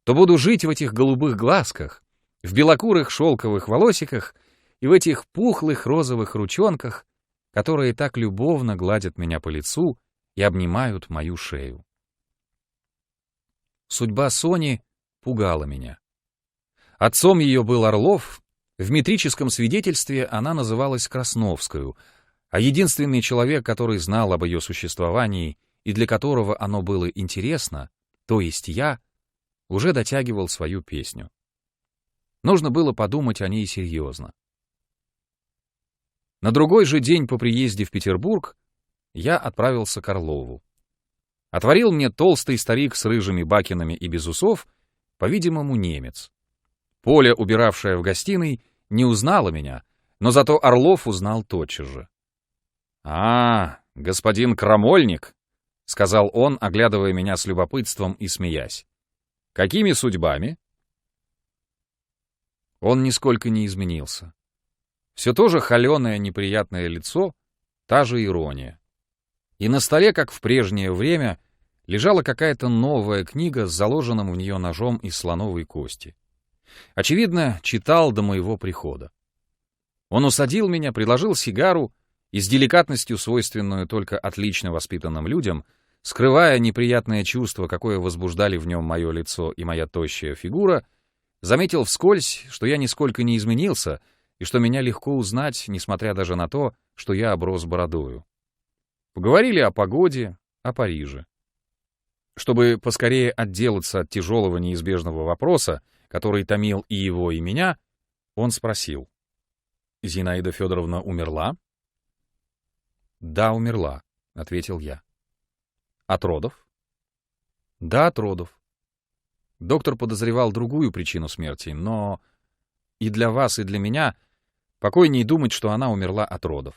то буду жить в этих голубых глазках, в белокурых шелковых волосиках и в этих пухлых розовых ручонках, которые так любовно гладят меня по лицу и обнимают мою шею. Судьба Сони пугала меня. Отцом ее был Орлов, в метрическом свидетельстве она называлась Красновскою, А единственный человек, который знал об ее существовании и для которого оно было интересно, то есть я, уже дотягивал свою песню. Нужно было подумать о ней серьезно. На другой же день по приезде в Петербург я отправился к Орлову. Отворил мне толстый старик с рыжими бакинами и без усов, по-видимому, немец. Поля, убиравшая в гостиной, не узнала меня, но зато Орлов узнал тотчас же. «А, господин Крамольник», — сказал он, оглядывая меня с любопытством и смеясь. «Какими судьбами?» Он нисколько не изменился. Все то же холеное неприятное лицо, та же ирония. И на столе, как в прежнее время, лежала какая-то новая книга с заложенным в нее ножом из слоновой кости. Очевидно, читал до моего прихода. Он усадил меня, предложил сигару и с деликатностью, свойственную только отлично воспитанным людям, скрывая неприятное чувство, какое возбуждали в нем мое лицо и моя тощая фигура, заметил вскользь, что я нисколько не изменился и что меня легко узнать, несмотря даже на то, что я оброс бородою. Поговорили о погоде, о Париже. Чтобы поскорее отделаться от тяжелого неизбежного вопроса, который томил и его, и меня, он спросил: «Зинаида Федоровна умерла?» «Да, умерла», — ответил я. «От родов?» «Да, от родов. Доктор подозревал другую причину смерти, но и для вас, и для меня покойней думать, что она умерла от родов».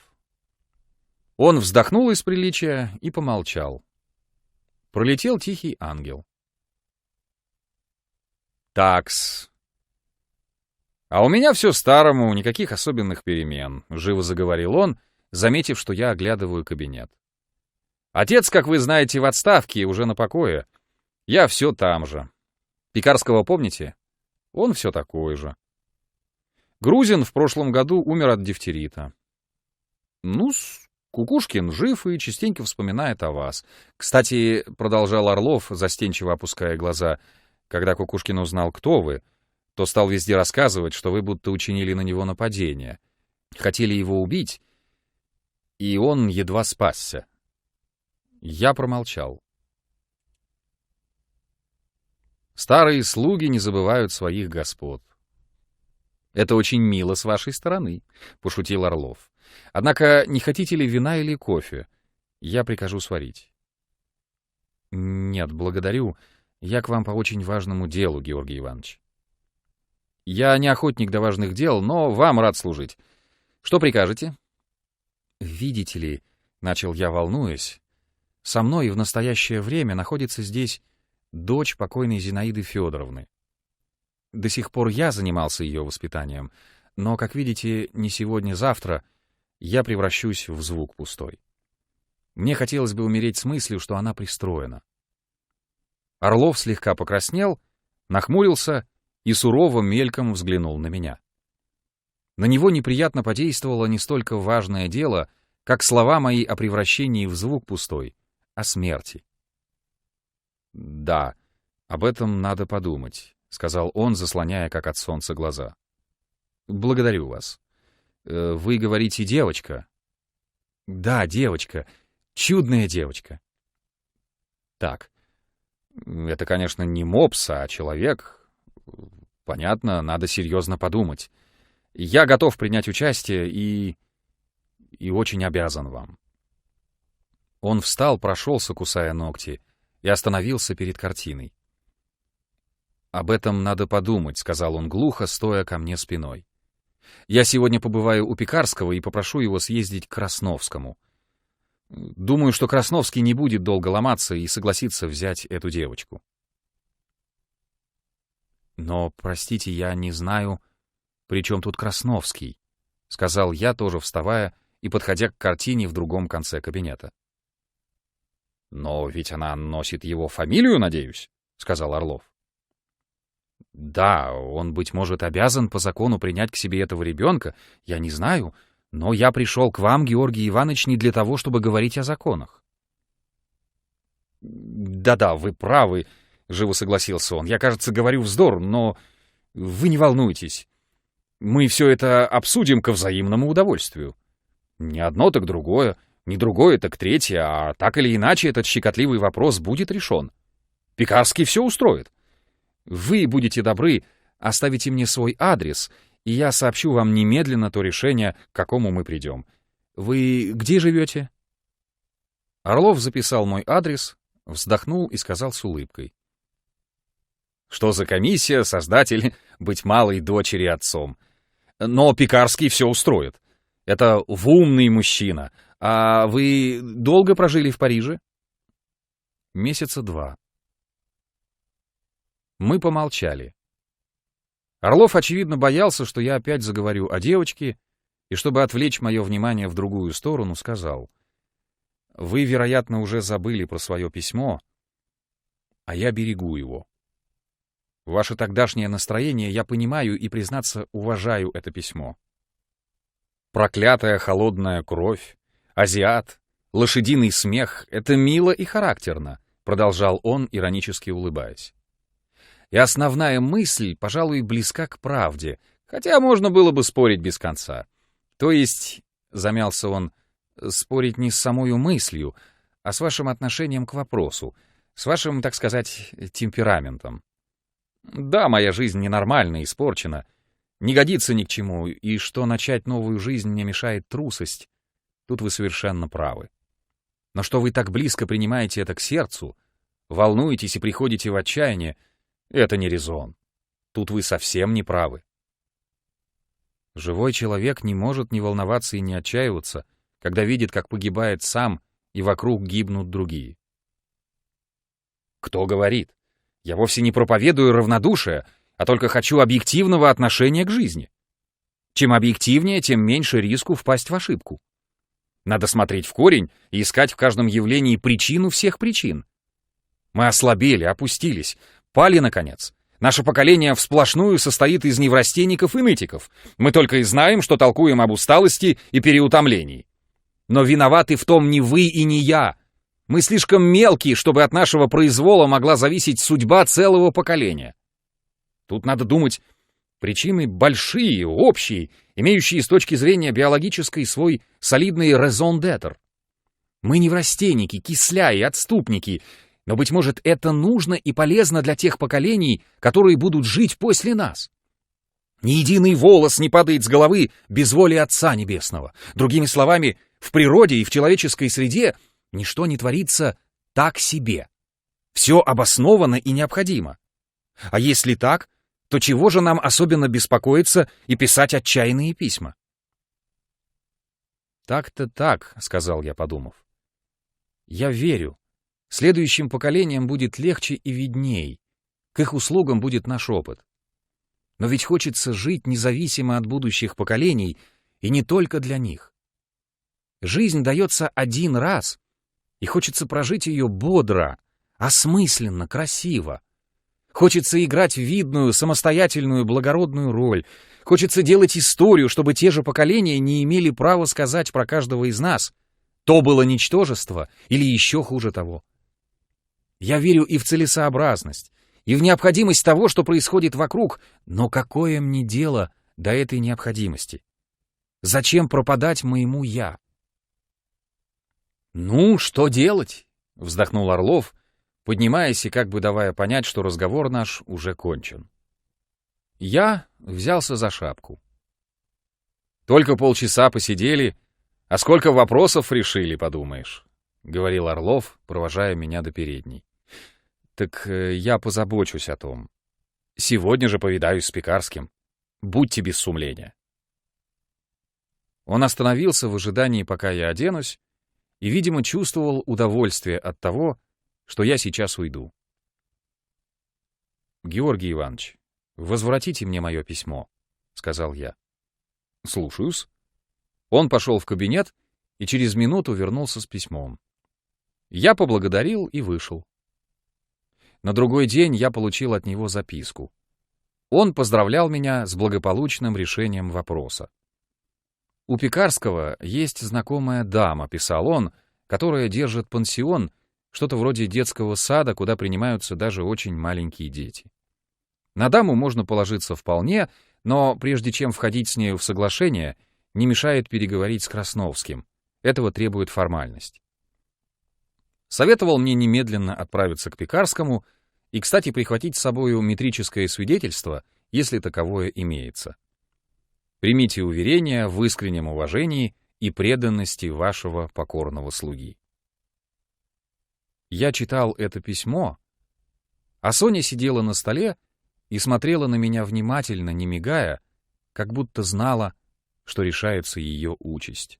Он вздохнул из приличия и помолчал. Пролетел тихий ангел. «Такс. А у меня все старому, никаких особенных перемен», — живо заговорил он, заметив, что я оглядываю кабинет. «Отец, как вы знаете, в отставке, уже на покое. Я все там же. Пекарского помните? Он все такой же. Грузин в прошлом году умер от дифтерита. Ну-с, Кукушкин жив и частенько вспоминает о вас. Кстати, — продолжал Орлов, застенчиво опуская глаза, — когда Кукушкин узнал, кто вы, то стал везде рассказывать, что вы будто учинили на него нападение. Хотели его убить, и он едва спасся». Я промолчал. «Старые слуги не забывают своих господ». «Это очень мило с вашей стороны», — пошутил Орлов. «Однако не хотите ли вина или кофе? Я прикажу сварить». «Нет, благодарю. Я к вам по очень важному делу, Георгий Иванович». «Я не охотник до важных дел, но вам рад служить. Что прикажете?» «Видите ли, — начал я, волнуясь, — со мной в настоящее время находится здесь дочь покойной Зинаиды Федоровны. До сих пор я занимался ее воспитанием, но, как видите, не сегодня-завтра я превращусь в звук пустой. Мне хотелось бы умереть с мыслью, что она пристроена». Орлов слегка покраснел, нахмурился и сурово мельком взглянул на меня. На него неприятно подействовало не столько важное дело, как слова мои о превращении в звук пустой, о смерти. «Да, об этом надо подумать», — сказал он, заслоняя, как от солнца, глаза. «Благодарю вас. Вы говорите, девочка?» «Да, девочка. Чудная девочка». «Так, это, конечно, не мопс, а человек. Понятно, надо серьезно подумать. Я готов принять участие и очень обязан вам». Он встал, прошелся, кусая ногти, и остановился перед картиной. «Об этом надо подумать», — сказал он глухо, стоя ко мне спиной. «Я сегодня побываю у Пекарского и попрошу его съездить к Красновскому. Думаю, что Красновский не будет долго ломаться и согласится взять эту девочку». «Но, простите, я не знаю, при чем тут Красновский», — сказал я, тоже вставая и подходя к картине в другом конце кабинета. «Но ведь она носит его фамилию, надеюсь», — сказал Орлов. «Да, он, быть может, обязан по закону принять к себе этого ребенка, я не знаю, но я пришел к вам, Георгий Иванович, не для того, чтобы говорить о законах». «Да-да, вы правы», — живо согласился он. «Я, кажется, говорю вздор, но вы не волнуйтесь. Мы все это обсудим ко взаимному удовольствию. Не одно, так другое, не другое, так третье, а так или иначе этот щекотливый вопрос будет решен. Пекарский все устроит. Вы будете добры, оставите мне свой адрес, и я сообщу вам немедленно то решение, к какому мы придем. Вы где живете?» Орлов записал мой адрес, вздохнул и сказал с улыбкой: «Что за комиссия, создатель, быть малой дочери отцом? Но Пекарский все устроит. Это умный мужчина. А вы долго прожили в Париже?» «Месяца 2». Мы помолчали. Орлов, очевидно, боялся, что я опять заговорю о девочке, и чтобы отвлечь мое внимание в другую сторону, сказал: «Вы, вероятно, уже забыли про свое письмо, а я берегу его. Ваше тогдашнее настроение я понимаю и, признаться, уважаю это письмо. Проклятая холодная кровь, азиат, лошадиный смех — это мило и характерно», — продолжал он, иронически улыбаясь. «И основная мысль, пожалуй, близка к правде, хотя можно было бы спорить без конца. То есть, — замялся он, — спорить не с самою мыслью, а с вашим отношением к вопросу, с вашим, так сказать, темпераментом. Да, моя жизнь ненормальна, испорчена, не годится ни к чему, и что начать новую жизнь мне мешает трусость, тут вы совершенно правы. Но что вы так близко принимаете это к сердцу, волнуетесь и приходите в отчаяние, это не резон. Тут вы совсем не правы. Живой человек не может не волноваться и не отчаиваться, когда видит, как погибает сам, и вокруг гибнут другие. Кто говорит? Я вовсе не проповедую равнодушие, а только хочу объективного отношения к жизни. Чем объективнее, тем меньше риску впасть в ошибку. Надо смотреть в корень и искать в каждом явлении причину всех причин. Мы ослабели, опустились, пали, наконец. Наше поколение всплошную состоит из неврастенников и нытиков. Мы только и знаем, что толкуем об усталости и переутомлении. Но виноваты в том не вы и не я. Мы слишком мелкие, чтобы от нашего произвола могла зависеть судьба целого поколения. Тут надо думать, причины большие, общие, имеющие с точки зрения биологической свой солидный raison d'être. Мы неврастенники, кисляи, отступники, но, быть может, это нужно и полезно для тех поколений, которые будут жить после нас. Ни единый волос не падает с головы без воли Отца Небесного. Другими словами, в природе и в человеческой среде ничто не творится так себе. Все обосновано и необходимо. А если так, то чего же нам особенно беспокоиться и писать отчаянные письма? «Так-то так», — сказал я, подумав. «Я верю. Следующим поколениям будет легче и видней. К их услугам будет наш опыт. Но ведь хочется жить независимо от будущих поколений, и не только для них. Жизнь дается один раз, и хочется прожить ее бодро, осмысленно, красиво. Хочется играть видную, самостоятельную, благородную роль. Хочется делать историю, чтобы те же поколения не имели права сказать про каждого из нас: то было ничтожество или еще хуже того. Я верю и в целесообразность, и в необходимость того, что происходит вокруг, но какое мне дело до этой необходимости? Зачем пропадать моему «я»? «Ну, что делать?» — вздохнул Орлов, поднимаясь и как бы давая понять, что разговор наш уже кончен. Я взялся за шапку. «Только полчаса посидели, а сколько вопросов решили, подумаешь», — говорил Орлов, провожая меня до передней. «Так я позабочусь о том. Сегодня же повидаюсь с Пекарским. Будьте без сумления». Он остановился в ожидании, пока я оденусь, и, видимо, чувствовал удовольствие от того, что я сейчас уйду. «Георгий Иванович, возвратите мне мое письмо», — сказал я. «Слушаюсь». Он пошел в кабинет и через минуту вернулся с письмом. Я поблагодарил и вышел. На другой день я получил от него записку. Он поздравлял меня с благополучным решением вопроса. «У Пекарского есть знакомая дама», — писал он, «которая держит пансион, что-то вроде детского сада, куда принимаются даже очень маленькие дети. На даму можно положиться вполне, но прежде чем входить с нею в соглашение, не мешает переговорить с Красновским. Этого требует формальность. Советовал мне немедленно отправиться к Пекарскому и, кстати, прихватить с собою метрическое свидетельство, если таковое имеется. Примите уверение в искреннем уважении и преданности вашего покорного слуги. Я читал это письмо, а Соня сидела на столе и смотрела на меня внимательно, не мигая, как будто знала, что решается ее участь.